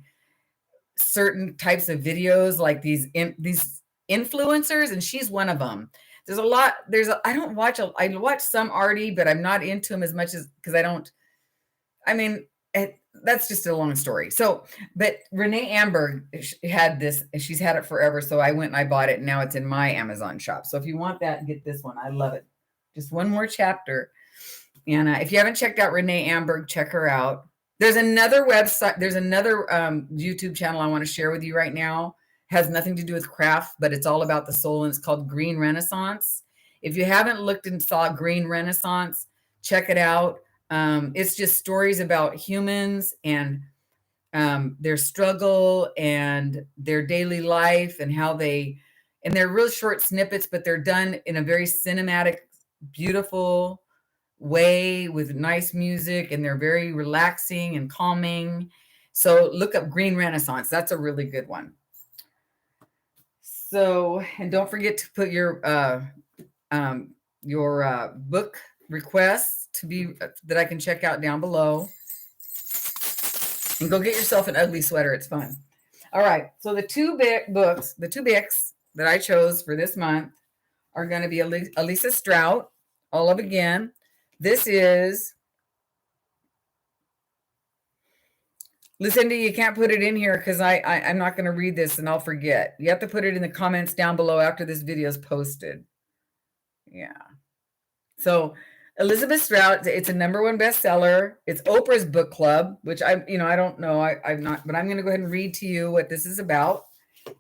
certain types of videos like these influencers, and she's one of them. There's a lot. I watch some arty, but I'm not into them as much as because that's just a long story. So, but Renee Amberg had this, and she's had it forever. So I went and I bought it, and now it's in my Amazon shop. So if you want that, get this one. I love it. Just one more chapter. And if you haven't checked out Renee Amberg, check her out. There's another website. There's another YouTube channel I want to share with you right now. Has nothing to do with craft, but it's all about the soul, and it's called Green Renaissance. If you haven't looked and saw Green Renaissance, check it out. It's just stories about humans and their struggle and their daily life and and they're real short snippets, but they're done in a very cinematic, beautiful way with nice music, and they're very relaxing and calming. So look up Green Renaissance. That's a really good one. So, and don't forget to put your book requests that I can check out down below. And go get yourself an ugly sweater. It's fun. All right. So the two books, that I chose for this month are going to be Elisa Strout, Olive Again. This is, Lucinda, you can't put it in here because I'm not going to read this and I'll forget. You have to put it in the comments down below after this video is posted. Yeah. So Elizabeth Strout, it's a #1 bestseller. It's Oprah's book club, which I don't know. I've not, but I'm going to go ahead and read to you what this is about.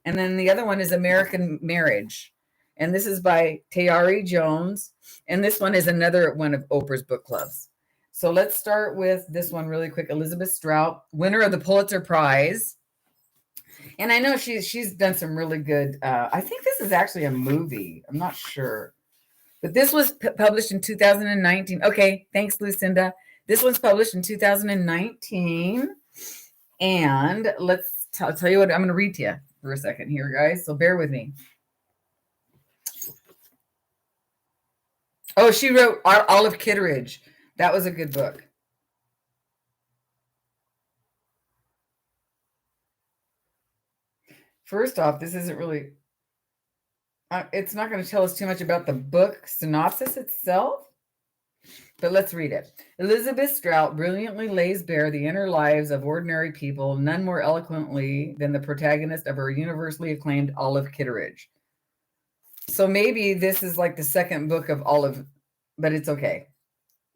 And then the other one is American Marriage. And this is by Tayari Jones. And this one is another one of Oprah's book clubs. So let's start with this one really quick. Elizabeth Strout, winner of the Pulitzer Prize. And I know she's done some really good, I think this is actually a movie. I'm not sure. But this was published in 2019. Okay, thanks, Lucinda. This one's published in 2019. And I'll tell you what, I'm going to read to you for a second here, guys. So bear with me. Oh, she wrote Olive Kitteridge. That was a good book. First off, this isn't really, it's not going to tell us too much about the book synopsis itself, but let's read it. Elizabeth Strout brilliantly lays bare the inner lives of ordinary people, none more eloquently than the protagonist of her universally acclaimed Olive Kitteridge. So maybe this is like the second book of Olive, but it's okay.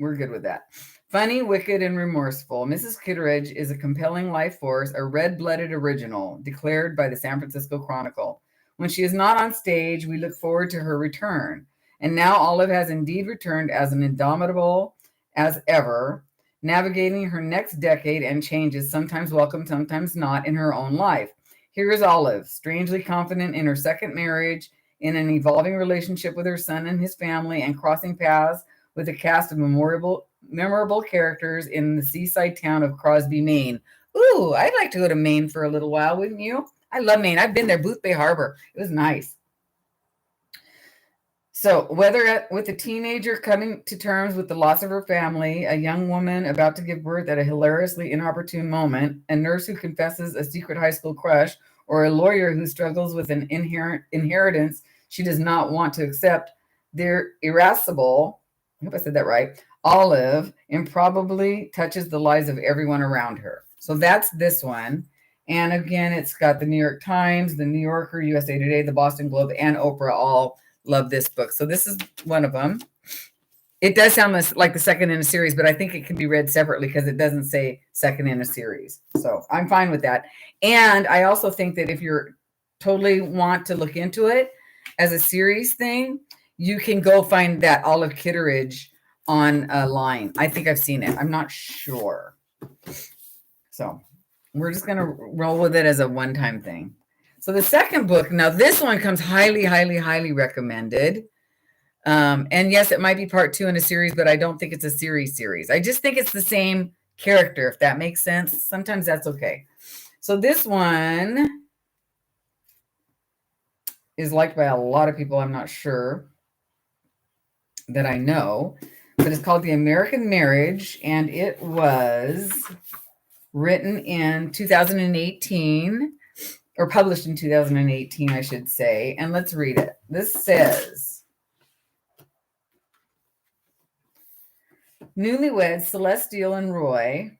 We're good with that. Funny, wicked, and remorseful, Mrs. Kitteridge is a compelling life force, a red-blooded original, declared by the San Francisco Chronicle. When she is not on stage, we look forward to her return. And now Olive has indeed returned as an indomitable as ever, navigating her next decade and changes, sometimes welcome, sometimes not, in her own life. Here is Olive, strangely confident in her second marriage, in an evolving relationship with her son and his family, and crossing paths with a cast of memorable characters in the seaside town of Crosby, Maine. Ooh, I'd like to go to Maine for a little while, wouldn't you? I love Maine. I've been there, Boothbay Harbor. It was nice. So whether with a teenager coming to terms with the loss of her family, a young woman about to give birth at a hilariously inopportune moment, a nurse who confesses a secret high school crush, or a lawyer who struggles with an inheritance she does not want to accept, their irascible, I hope I said that right, Olive improbably touches the lives of everyone around her. So that's this one. And again, it's got the New York Times, the New Yorker, USA Today, the Boston Globe, and Oprah all love this book. So this is one of them. It does sound like the second in a series, but I think it can be read separately because it doesn't say second in a series. So I'm fine with that. And I also think that if you're totally want to look into it as a series thing, you can go find that Olive Kitteridge online. I think I've seen it. I'm not sure. So we're just going to roll with it as a one-time thing. So the second book, now this one comes highly, highly, highly recommended. And yes, it might be part 2 in a series, but I don't think it's a series. I just think it's the same character, if that makes sense. Sometimes that's okay. So this one is liked by a lot of people. I'm not sure that I know, but it's called The American Marriage, and it was written in 2018, or published in 2018, I should say. And let's read it. This says, newlyweds Celestial and Roy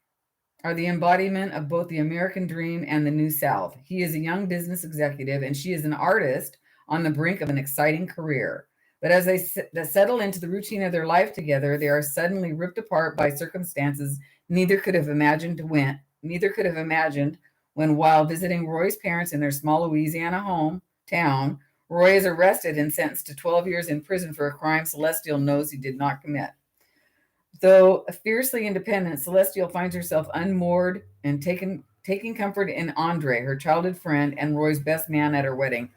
are the embodiment of both the American dream and the New South. He is a young business executive, and she is an artist on the brink of an exciting career. But as they settle into the routine of their life together, they are suddenly ripped apart by circumstances neither could have imagined when, while visiting Roy's parents in their small Louisiana hometown, Roy is arrested and sentenced to 12 years in prison for a crime Celestial knows he did not commit. Though fiercely independent, Celestial finds herself unmoored and taking comfort in Andre, her childhood friend and Roy's best man at her wedding.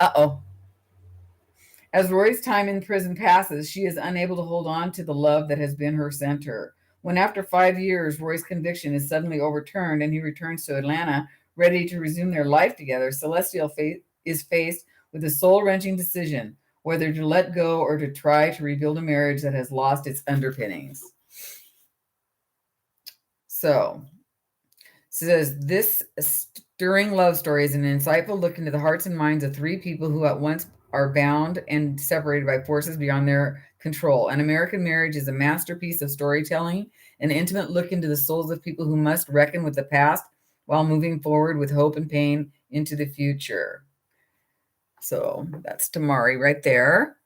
Uh-oh. As Roy's time in prison passes, she is unable to hold on to the love that has been her center. When after 5 years, Roy's conviction is suddenly overturned and he returns to Atlanta, ready to resume their life together, Celestial is faced with a soul-wrenching decision, whether to let go or to try to rebuild a marriage that has lost its underpinnings. So says this stirring love story is an insightful look into the hearts and minds of three people who at once are bound and separated by forces beyond their control. An American Marriage is a masterpiece of storytelling, an intimate look into the souls of people who must reckon with the past while moving forward with hope and pain into the future. So that's Tamari right there.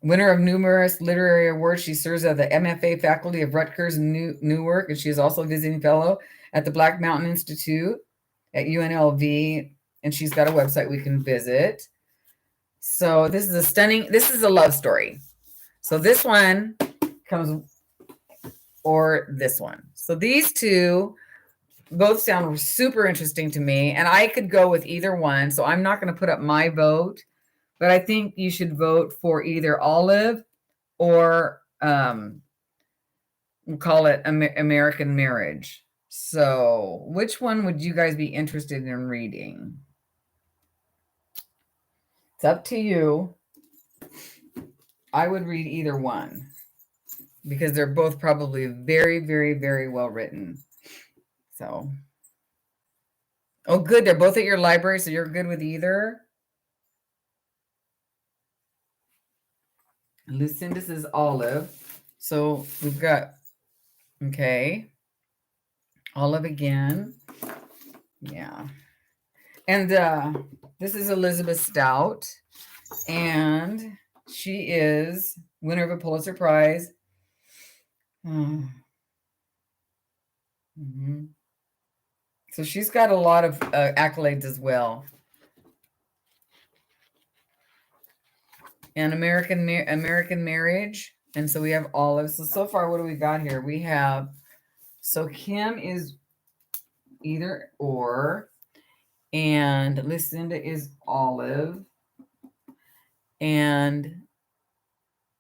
Winner of numerous literary awards, she serves as the MFA faculty of Rutgers Newark, and she is also a visiting fellow at the Black Mountain Institute at UNLV, and she's got a website we can visit. So this is a love story. So this one comes, or this one. So these two both sound super interesting to me, and I could go with either one. So I'm not going to put up my vote, but I think you should vote for either Olive or we'll call it American Marriage. So which one would you guys be interested in reading? It's up to you. I would read either one because they're both probably very, very, very well written. So, oh, good. They're both at your library, so you're good with either. Lucinda's is Olive. So we've got, okay, Olive again. Yeah. And this is Elizabeth Stout. And she is winner of a Pulitzer Prize. Mm-hmm. So she's got a lot of accolades as well. And American Marriage. And so we have Olive. So far, what do we got here? We have, so Kim is either or, and Lucinda is Olive, and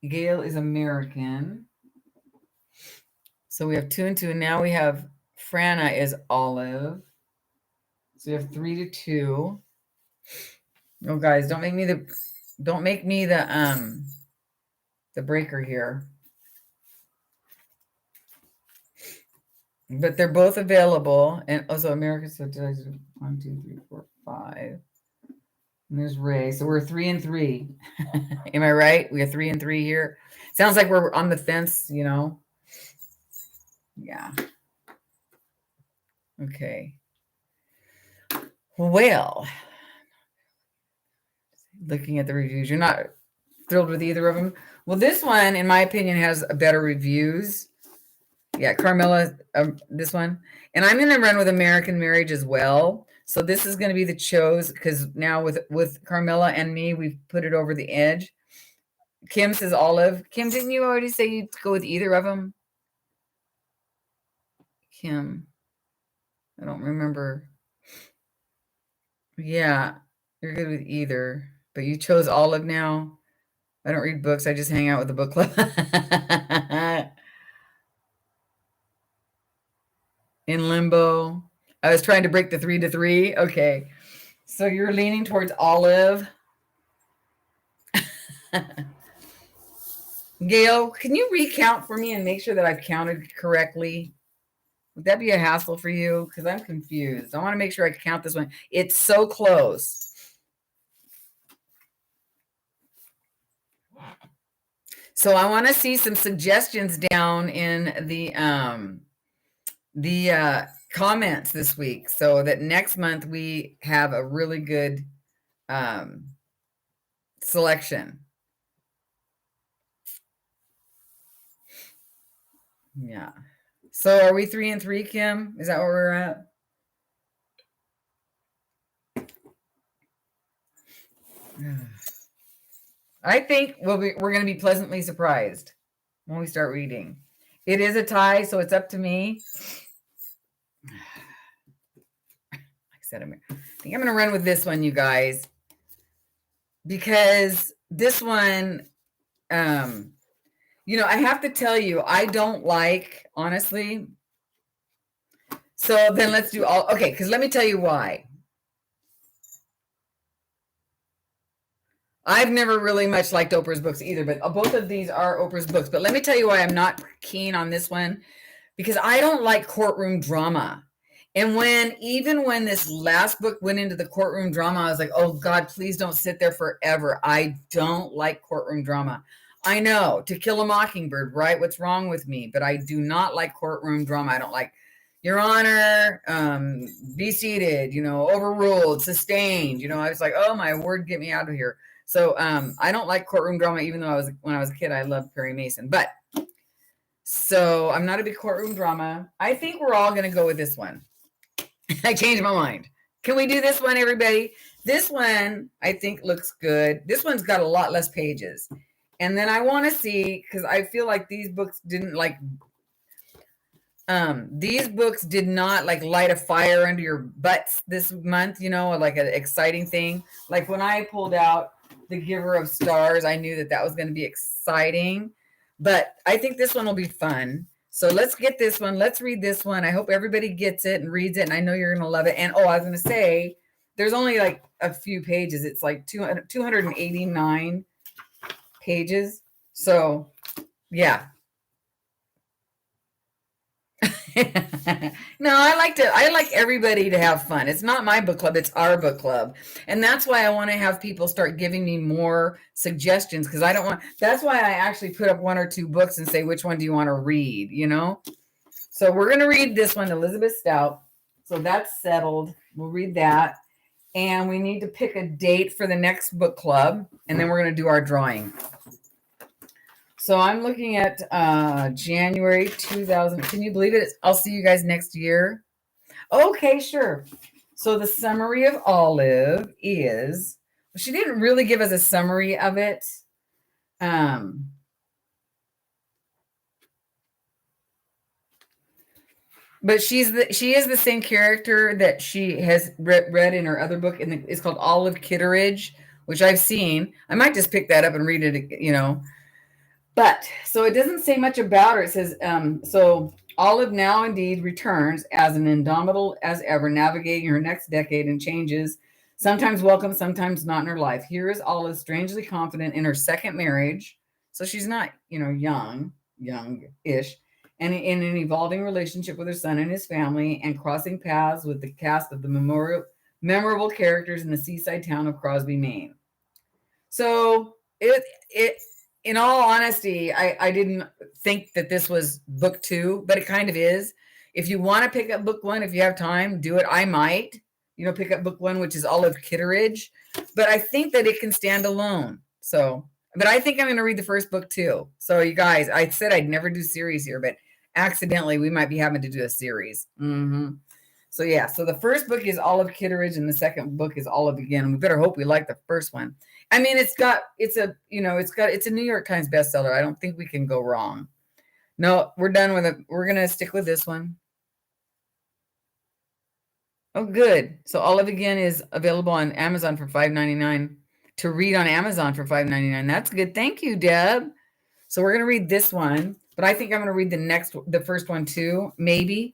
Gail is American. So we have 2 and 2, and now we have Franna is Olive. So we have 3-2. Oh, guys, don't make me the breaker here. But they're both available, and also American. So 1, 2, 3, 4, 5. And there's Ray. So we're 3 and 3. Am I right? We have 3 and 3 here. Sounds like we're on the fence, you know. Yeah. Okay. Well, looking at the reviews, you're not thrilled with either of them. Well, this one, in my opinion, has better reviews. Yeah, Carmela, this one. And I'm going to run with American Marriage as well. So this is going to be the chose, because now with Carmela and me, we've put it over the edge. Kim says Olive. Kim, didn't you already say you'd go with either of them? Kim, I don't remember. Yeah, you're good with either, but you chose Olive now. I don't read books. I just hang out with the book club. In limbo. I was trying to break the 3-3. Okay. So you're leaning towards Olive. Gail, can you recount for me and make sure that I've counted correctly? Would that be a hassle for you? Because I'm confused. I want to make sure I count this one. It's so close. So I want to see some suggestions down in the comments this week, so that next month we have a really good selection. Yeah. So are we 3 and 3, Kim? Is that where we're at? I think we're going to be pleasantly surprised when we start reading. It is a tie, so it's up to me. Like I said, I think I'm going to run with this one, you guys, because this one, you know, I have to tell you, I don't like, honestly. So then let's do all, okay, because let me tell you why. I've never really much liked Oprah's books either, but both of these are Oprah's books. But let me tell you why I'm not keen on this one. because I don't like courtroom drama. And even when this last book went into the courtroom drama, I was like, oh God, please don't sit there forever. I don't like courtroom drama. I know, To Kill a Mockingbird, right? What's wrong with me? But I do not like courtroom drama. I don't like, Your Honor, be seated, overruled, sustained. I was like, oh my word, get me out of here. So I don't like courtroom drama, even though when I was a kid, I loved Perry Mason. But so I'm not a big courtroom drama. I think we're all going to go with this one. I changed my mind. Can we do this one, everybody? This one, I think, looks good. This one's got a lot less pages. And then I want to see, because I feel like these books did not light a fire under your butts this month, like an exciting thing. Like when I pulled out The Giver of Stars, I knew that was going to be exciting. But I think this one will be fun. So let's get this one. Let's read this one. I hope everybody gets it and reads it. And I know you're going to love it. And I was going to say, there's only like a few pages. It's like 289 pages. So yeah. No, I like everybody to have fun. It's not my book club, it's our book club. And that's why I want to have people start giving me more suggestions, because that's why I actually put up one or two books and say, which one do you want to read, So we're going to read this one, Elizabeth Stout. So that's settled. We'll read that. And we need to pick a date for the next book club. And then we're going to do our drawing. So I'm looking at January 2000. Can you believe it? I'll see you guys next year. Okay, sure. So the summary of Olive is, she didn't really give us a summary of it. But she is the same character that she has read in her other book, and it's called Olive Kitteridge, which I've seen. I might just pick that up and read it, But so it doesn't say much about her. It says, so Olive now indeed returns as an indomitable as ever, navigating her next decade and changes, sometimes welcome, sometimes not in her life. Here is Olive strangely confident in her second marriage. So she's not, young-ish, and in an evolving relationship with her son and his family, and crossing paths with the cast of the memorable characters in the seaside town of Crosby, Maine. So in all honesty, I didn't think that this was book 2, but it kind of is. If you want to pick up book 1, if you have time, do it. I might, pick up book 1, which is Olive Kitteridge, but I think that it can stand alone. So, but I think I'm going to read the first book too. So you guys, I said I'd never do series here, but accidentally we might be having to do a series. So yeah, so the first book is Olive Kitteridge and the second book is Olive Again. We better hope we like the first one. I mean, it's a New York Times bestseller. I don't think we can go wrong. No, we're done with it. We're going to stick with this one. Oh, good. So Olive Again is available on Amazon for $5.99 to read on Amazon for $5.99. That's good. Thank you, Deb. So we're going to read this one, but I think I'm going to read the first one too, maybe.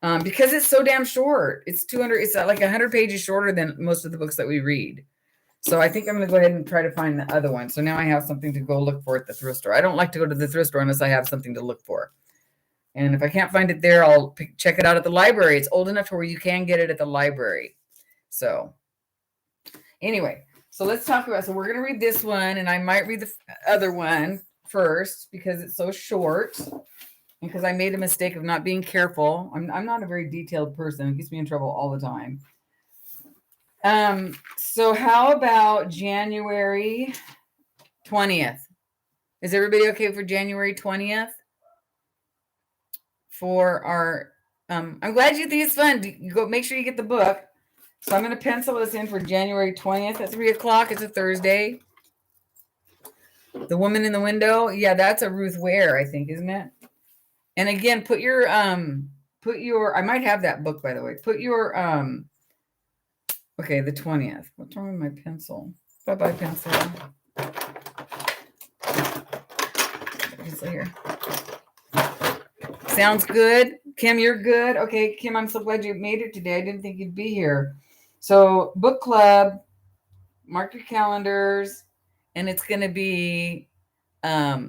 Because it's so damn short. It's like 100 pages shorter than most of the books that we read. So I think I'm going to go ahead and try to find the other one. So now I have something to go look for at the thrift store. I don't like to go to the thrift store unless I have something to look for. And if I can't find it there, I'll check it out at the library. It's old enough to where you can get it at the library. So anyway, so let's talk about, so we're going to read this one, and I might read the other one first because it's so short. Because I made a mistake of not being careful. I'm not a very detailed person. It gets me in trouble all the time. So how about January 20th? Is everybody okay for January 20th? For our, I'm glad you think it's fun. You go make sure you get the book. So I'm going to pencil this in for January 20th at 3:00. It's a Thursday. The Woman in the Window. Yeah, that's a Ruth Ware, I think, isn't it? And again, put your, I might have that book, by the way. Put your, okay, the 20th. What's wrong with my pencil? Bye-bye, pencil. Pencil here. Sounds good. Kim, you're good. Okay, Kim, I'm so glad you made it today. I didn't think you'd be here. So, book club, mark your calendars, and it's going to be at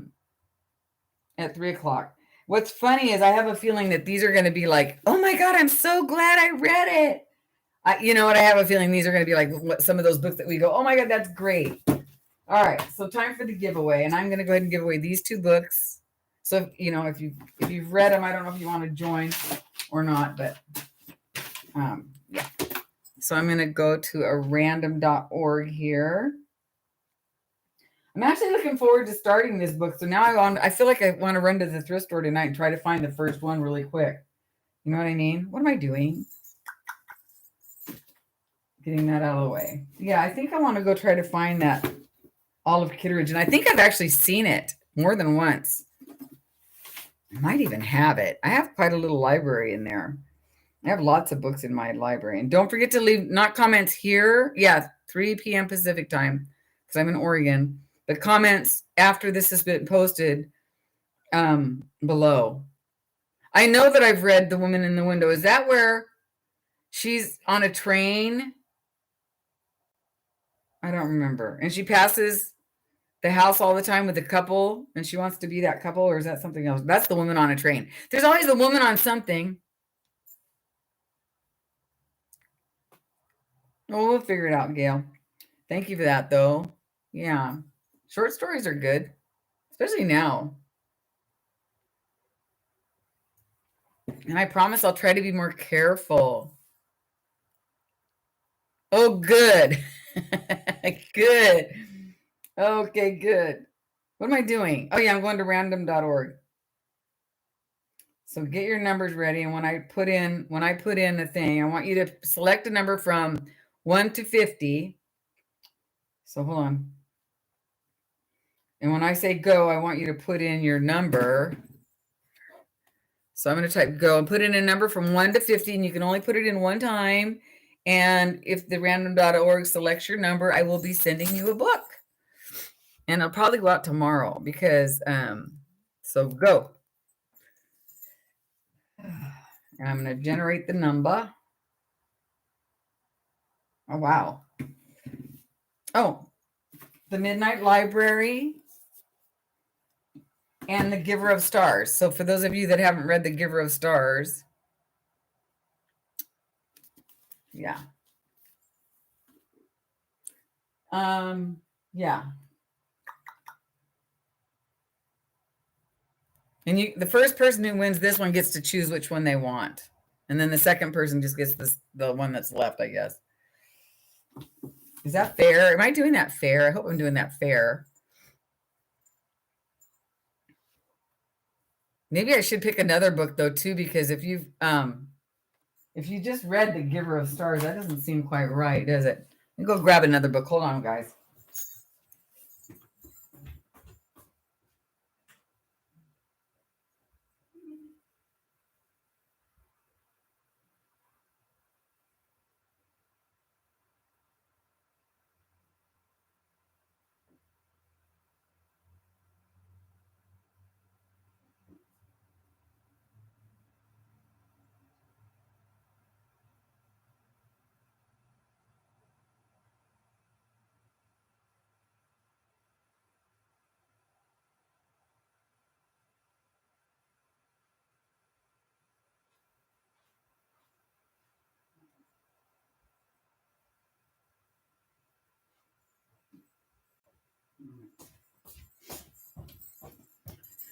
3:00. What's funny is I have a feeling that these are going to be like, oh my God, I'm so glad I read it. You know what? I have a feeling these are going to be like some of those books that we go, oh my God, that's great. All right, so time for the giveaway, and I'm going to go ahead and give away these two books. So if you've read them, I don't know if you want to join or not, but yeah. So I'm going to go to a random.org here. I'm actually looking forward to starting this book. So now I feel like I want to run to the thrift store tonight and try to find the first one really quick. You know what I mean? What am I doing? Getting that out of the way. Yeah, I think I want to go try to find that Olive Kitteridge. And I think I've actually seen it more than once. I might even have it. I have quite a little library in there. I have lots of books in my library. And don't forget to leave not comments here. Yeah, 3 p.m. Pacific time because I'm in Oregon. But comments after this has been posted below. I know that I've read The Woman in the Window. Is that where she's on a train? I don't remember. And she passes the house all the time with a couple and she wants to be that couple, or is that something else? That's The Woman on a Train. There's always the woman on something. Oh, we'll figure it out, Gail. Thank you for that, though. Yeah. Short stories are good, especially now. And I promise I'll try to be more careful. Oh, good. Good. Okay, good. What am I doing? Oh, yeah, I'm going to random.org. So get your numbers ready. And when I put in the thing, I want you to select a number from 1 to 50. So hold on. And when I say go, I want you to put in your number. So I'm going to type go and put in a number from 1 to 50, and you can only put it in one time. And if the random.org selects your number, I will be sending you a book. And I'll probably go out tomorrow because, so go. And I'm going to generate the number. Oh, wow. Oh, The Midnight Library and The Giver of Stars. So for those of you that haven't read The Giver of Stars, yeah. Yeah. And the first person who wins this one gets to choose which one they want. And then the second person just gets the one that's left, I guess. Is that fair? Am I doing that fair? I hope I'm doing that fair. Maybe I should pick another book though too, because if you just read The Giver of Stars, that doesn't seem quite right, does it? Let me go grab another book. Hold on, guys.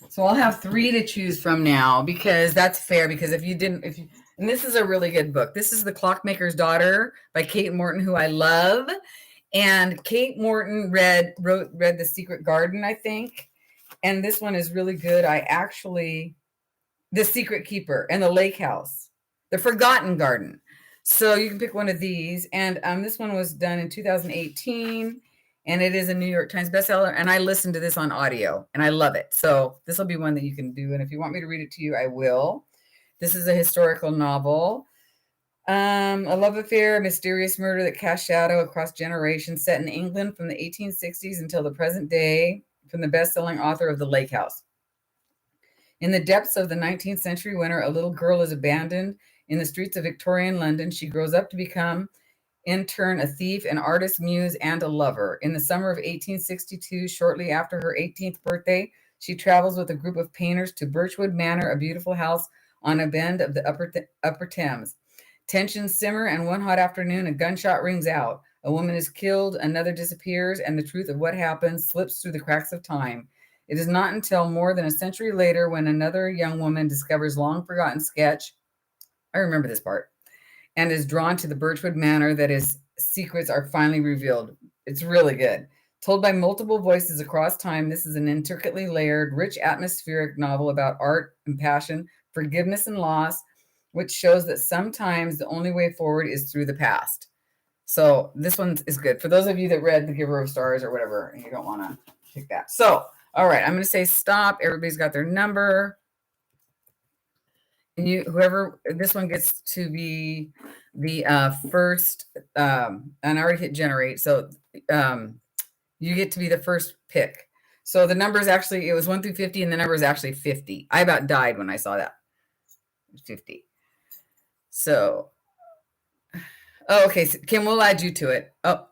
So I'll have 3 to choose from now because that's fair. Because and this is a really good book. This is The Clockmaker's Daughter by Kate Morton, who I love. And Kate Morton read The Secret Garden, I think. And this one is really good. The Secret Keeper and The Lake House, The Forgotten Garden. So you can pick one of these. And this one was done in 2018. And it is a New York Times bestseller. And I listened to this on audio and I love it. So this will be one that you can do. And if you want me to read it to you, I will. This is a historical novel. A love affair, a mysterious murder that casts shadow across generations, set in England from the 1860s until the present day, from the best-selling author of The Lake House. In the depths of the 19th century winter, a little girl is abandoned in the streets of Victorian London. She grows up to become, in turn, a thief, an artist, muse, and a lover. In the summer of 1862, shortly after her 18th birthday, She travels with a group of painters to Birchwood Manor, a beautiful house on a bend of the upper Thames. Tensions simmer, and one hot afternoon, a gunshot rings out. A woman is killed, another disappears, and the truth of what happens slips through the cracks of time. It is not until more than a century later when another young woman discovers long-forgotten sketch. I remember this part. And is drawn to the Birchwood Manor that his secrets are finally revealed. It's really good. Told by multiple voices across time, this is an intricately layered, rich, atmospheric novel about art and passion, forgiveness and loss, which shows that sometimes the only way forward is through the past. So this one is good. For those of you that read The Giver of Stars or whatever, and you don't want to pick that. So, all right, I'm going to say stop. Everybody's got their number. And whoever, this one gets to be the first, and I already hit generate. So you get to be the first pick. So the number is actually, it was 1 through 50, and the number is actually 50. I about died when I saw that. 50. So, okay, so Kim, we'll add you to it. Oh,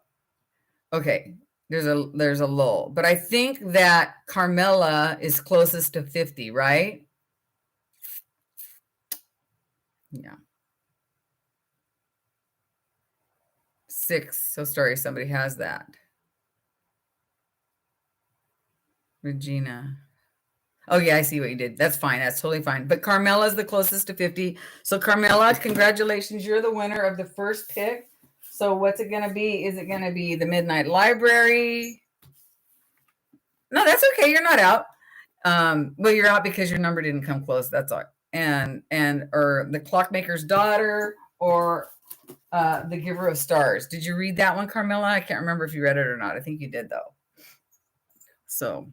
okay. There's a lull, but I think that Carmela is closest to 50, right? Yeah. 6. So sorry, somebody has that. Regina. Oh, yeah, I see what you did. That's fine. That's totally fine. But Carmela's the closest to 50. So Carmela, congratulations. You're the winner of the first pick. So what's it going to be? Is it going to be the Midnight Library? No, that's okay. You're not out. Well, you're out because your number didn't come close. That's all. Or The Clockmaker's Daughter, or The Giver of Stars. Did you read that one, Carmela? I can't remember if you read it or not. I think you did, though. So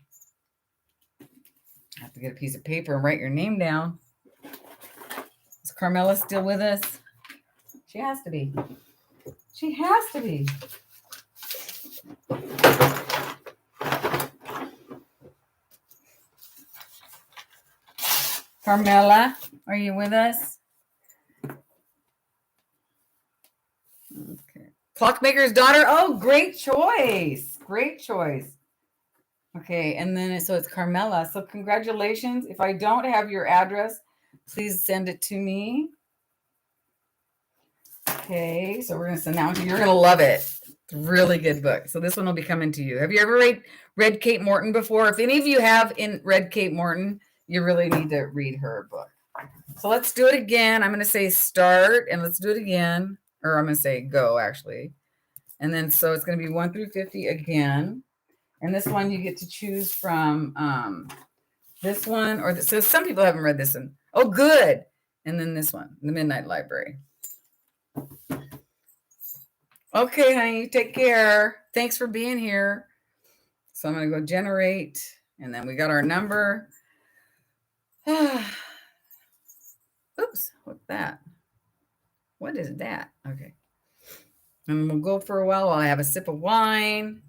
I have to get a piece of paper and write your name down. Is Carmela still with us? She has to be. She has to be. Carmela, are you with us? Okay. Clockmaker's Daughter. Oh, great choice. Great choice. Okay, and then so it's Carmela. So congratulations. If I don't have your address, please send it to me. Okay, so we're going to send that one to you. You're going to love it. It's a really good book. So this one will be coming to you. Have you ever read Kate Morton before? If any of you have read Kate Morton, you really need to read her book. So let's do it again. I'm going to say start, and let's do it again. Or I'm going to say go, actually. And then so it's going to be 1 through 50 again. And this one you get to choose from this one or this. So some people haven't read this one. Oh, good. And then this one, The Midnight Library. Okay, honey, you take care. Thanks for being here. So I'm going to go generate, and then we got our number. Oops, what's that? What is that? Okay. And we'll go for a while I have a sip of wine.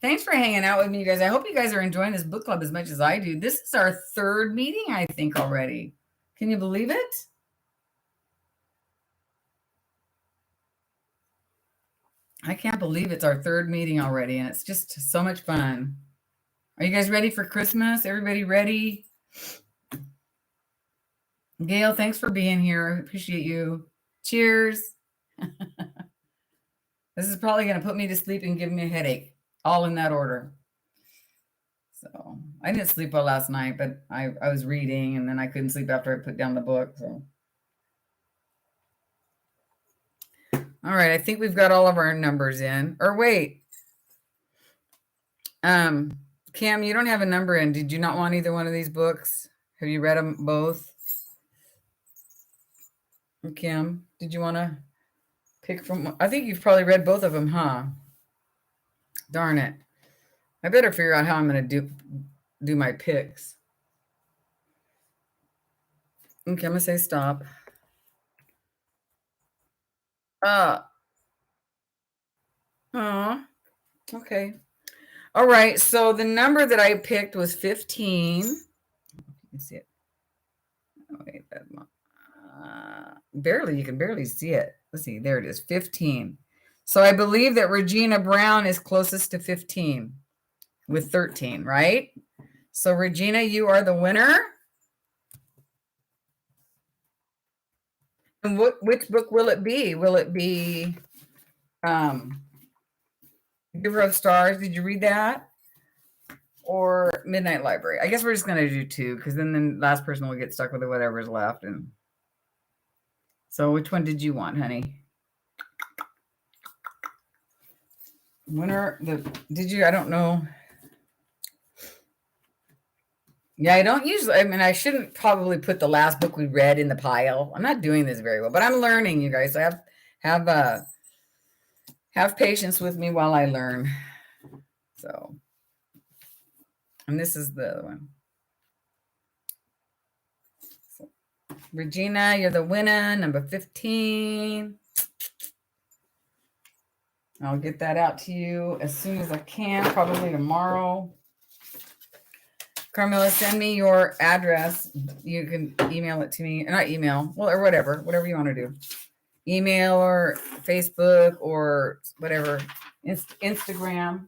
Thanks for hanging out with me, you guys. I hope you guys are enjoying this book club as much as I do. This is our 3rd meeting, I think, already. Can you believe it? I can't believe it's our 3rd meeting already, and it's just so much fun. Are you guys ready for Christmas? Everybody ready? Gail, thanks for being here. I appreciate you. Cheers. This is probably going to put me to sleep and give me a headache. All in that order. So I didn't sleep well last night, but I was reading, and then I couldn't sleep after I put down the book. So. All right, I think we've got all of our numbers in. Or wait. Cam, you don't have a number in. Did you not want either one of these books? Have you read them both? Kim, did you want to pick from? I think you've probably read both of them, huh? Darn it. I better figure out how I'm going to do my picks. Okay, I'm going to say stop. Okay. All right. So the number that I picked was 15. You can see it. Oh, wait, you can barely see it. Let's see. There it is. 15. So I believe that Regina Brown is closest to 15 with 13, right? So Regina, you are the winner. And which book will it be? Will it be Giver of Stars? Did you read that? Or Midnight Library? I guess we're just gonna do two, because then the last person will get stuck with whatever's left. And so which one did you want, honey? Winner, I don't know. Yeah, I don't usually, I shouldn't probably put the last book we read in the pile. I'm not doing this very well, but I'm learning, you guys. So have patience with me while I learn. So, and this is the other one. So, Regina, you're the winner, number 15. I'll get that out to you as soon as I can, probably tomorrow. Carmela, send me your address. You can email it to me. Not email, well, or whatever you want to do. Email or Facebook or whatever. Instagram.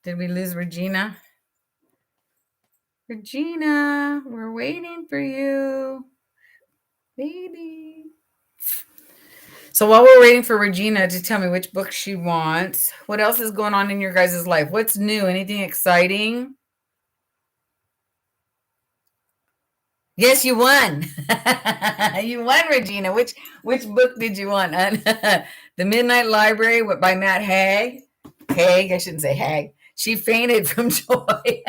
Did we lose Regina? Regina, we're waiting for you. Baby. So while we're waiting for Regina to tell me which book she wants, what else is going on in your guys' life? What's new? Anything exciting? Yes, you won. You won, Regina. Which book did you want? The Midnight Library by Matt Haig. Haig, I shouldn't say Haig. She fainted from joy.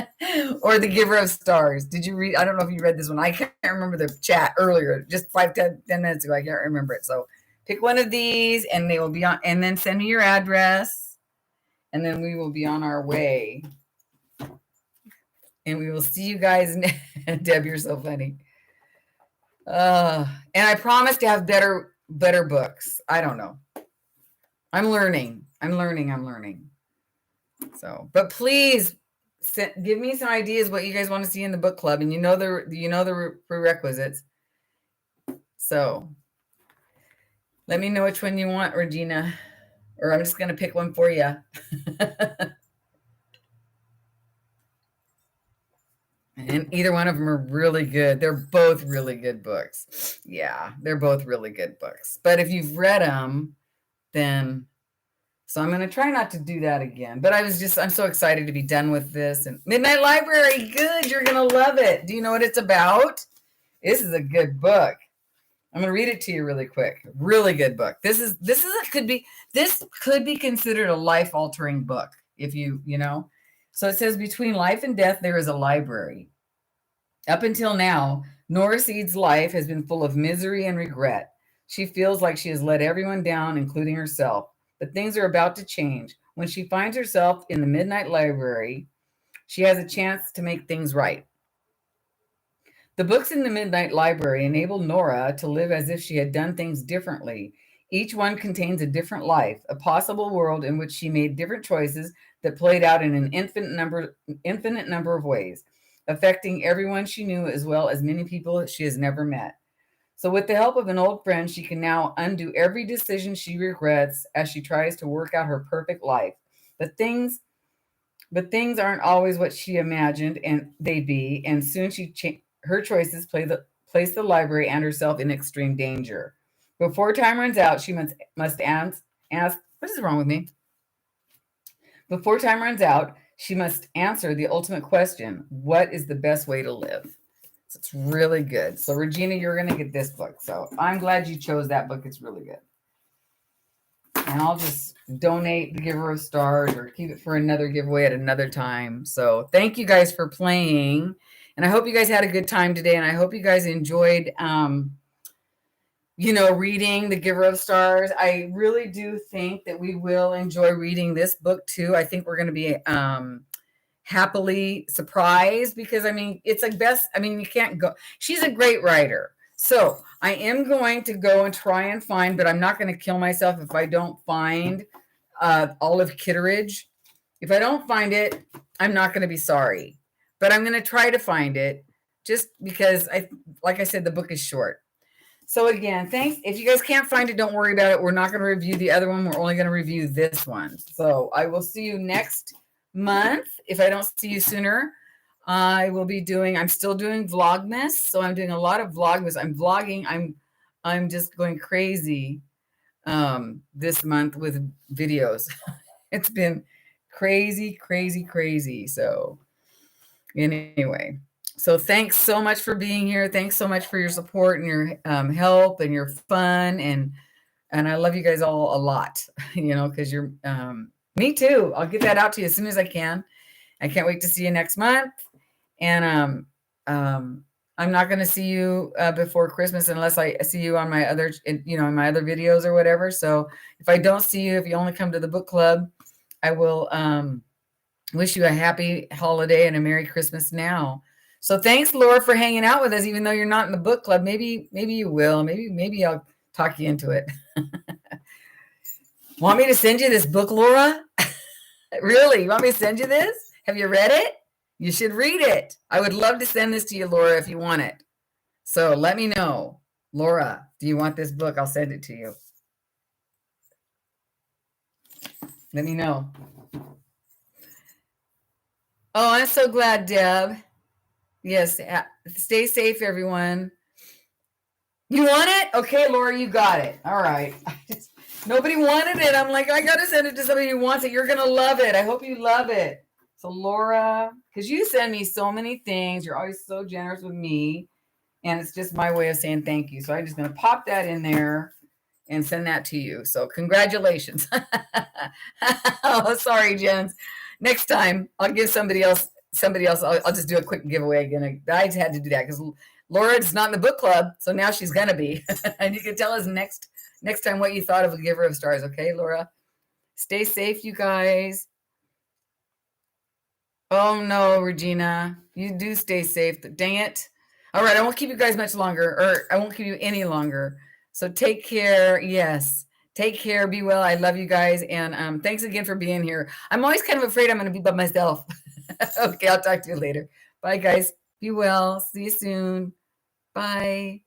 Or The Giver of Stars. Did you read? I don't know if you read this one. I can't remember the chat earlier, just 10 minutes ago. I can't remember it. So pick one of these and they will be on, and then send me your address, and then we will be on our way. And we will see you guys. Deb, you're so funny. And I promise to have better books. I don't know. I'm learning. So, but please give me some ideas what you guys want to see in the book club, and you know the prerequisites. So let me know which one you want, Regina, or I'm just going to pick one for you. And either one of them are really good. They're both really good books. Yeah, they're both really good books. But if you've read them, then... So I'm going to try not to do that again. But I'm so excited to be done with this. And Midnight Library, good. You're going to love it. Do you know what it's about? This is a good book. I'm going to read it to you really quick. Really good book. This could be considered a life-altering book. If you know. So it says, between life and death, there is a library. Up until now, Nora Seed's life has been full of misery and regret. She feels like she has let everyone down, including herself. But things are about to change. When she finds herself in the Midnight Library, she has a chance to make things right. The books in the Midnight Library enable Nora to live as if she had done things differently. Each one contains a different life, a possible world in which she made different choices that played out in an infinite number of ways, affecting everyone she knew as well as many people she has never met. So with the help of an old friend, she can now undo every decision she regrets as she tries to work out her perfect life. But things aren't always what she imagined and they'd be, and soon her choices place the library and herself in extreme danger. Before time runs out, she must ask, what is wrong with me? Before time runs out, she must answer the ultimate question: what is the best way to live? So it's really good. So Regina, you're going to get this book. So I'm glad you chose that book. It's really good. And I'll just donate The Giver of Stars or keep it for another giveaway at another time. So thank you guys for playing. And I hope you guys had a good time today. And I hope you guys enjoyed, reading The Giver of Stars. I really do think that we will enjoy reading this book too. I think we're going to be happily surprised because, it's like best. You can't go. She's a great writer. So I am going to go and try and find, but I'm not going to kill myself if I don't find Olive Kitteridge. If I don't find it, I'm not going to be sorry. But I'm going to try to find it just because, like I said, the book is short. So again, thanks. If you guys can't find it, don't worry about it. We're not going to review the other one. We're only going to review this one. So I will see you next month, if I don't see you sooner, I'm still doing Vlogmas. So I'm doing a lot of Vlogmas. I'm vlogging. I'm just going crazy this month with videos. It's been crazy, crazy, crazy. So anyway, so thanks so much for being here. Thanks so much for your support and your help and your fun. And I love you guys all a lot, because you're, me too. I'll get that out to you as soon as I can. I can't wait to see you next month. And I'm not going to see you before Christmas unless I see you on my other, in my other videos or whatever. So if I don't see you, if you only come to the book club, I will wish you a happy holiday and a Merry Christmas now. So thanks, Laura, for hanging out with us, even though you're not in the book club. Maybe you will. Maybe I'll talk you into it. Want me to send you this book, Laura? Really? You want me to send you this? Have you read it? You should read it. I would love to send this to you, Laura, if you want it. So let me know. Laura, do you want this book? I'll send it to you. Let me know. Oh, I'm so glad, Deb. Yes. Stay safe, everyone. You want it? Okay, Laura, you got it. All right. Nobody wanted it. I'm like, I got to send it to somebody who wants it. You're going to love it. I hope you love it. So Laura, because you send me so many things. You're always so generous with me. And it's just my way of saying thank you. So I'm just going to pop that in there and send that to you. So congratulations. Oh, sorry, Jens. Next time I'll give somebody else. I'll just do a quick giveaway again. I had to do that because Laura's not in the book club. So now she's going to be. And you can tell us next time what you thought of a giver of stars. Okay, Laura? Stay safe, you guys. Oh, no, Regina. You do stay safe. Dang it. All right, I won't keep you guys much longer, or I won't keep you any longer. So take care. Yes, take care. Be well. I love you guys. And thanks again for being here. I'm always kind of afraid I'm going to be by myself. Okay, I'll talk to you later. Bye, guys. Be well. See you soon. Bye.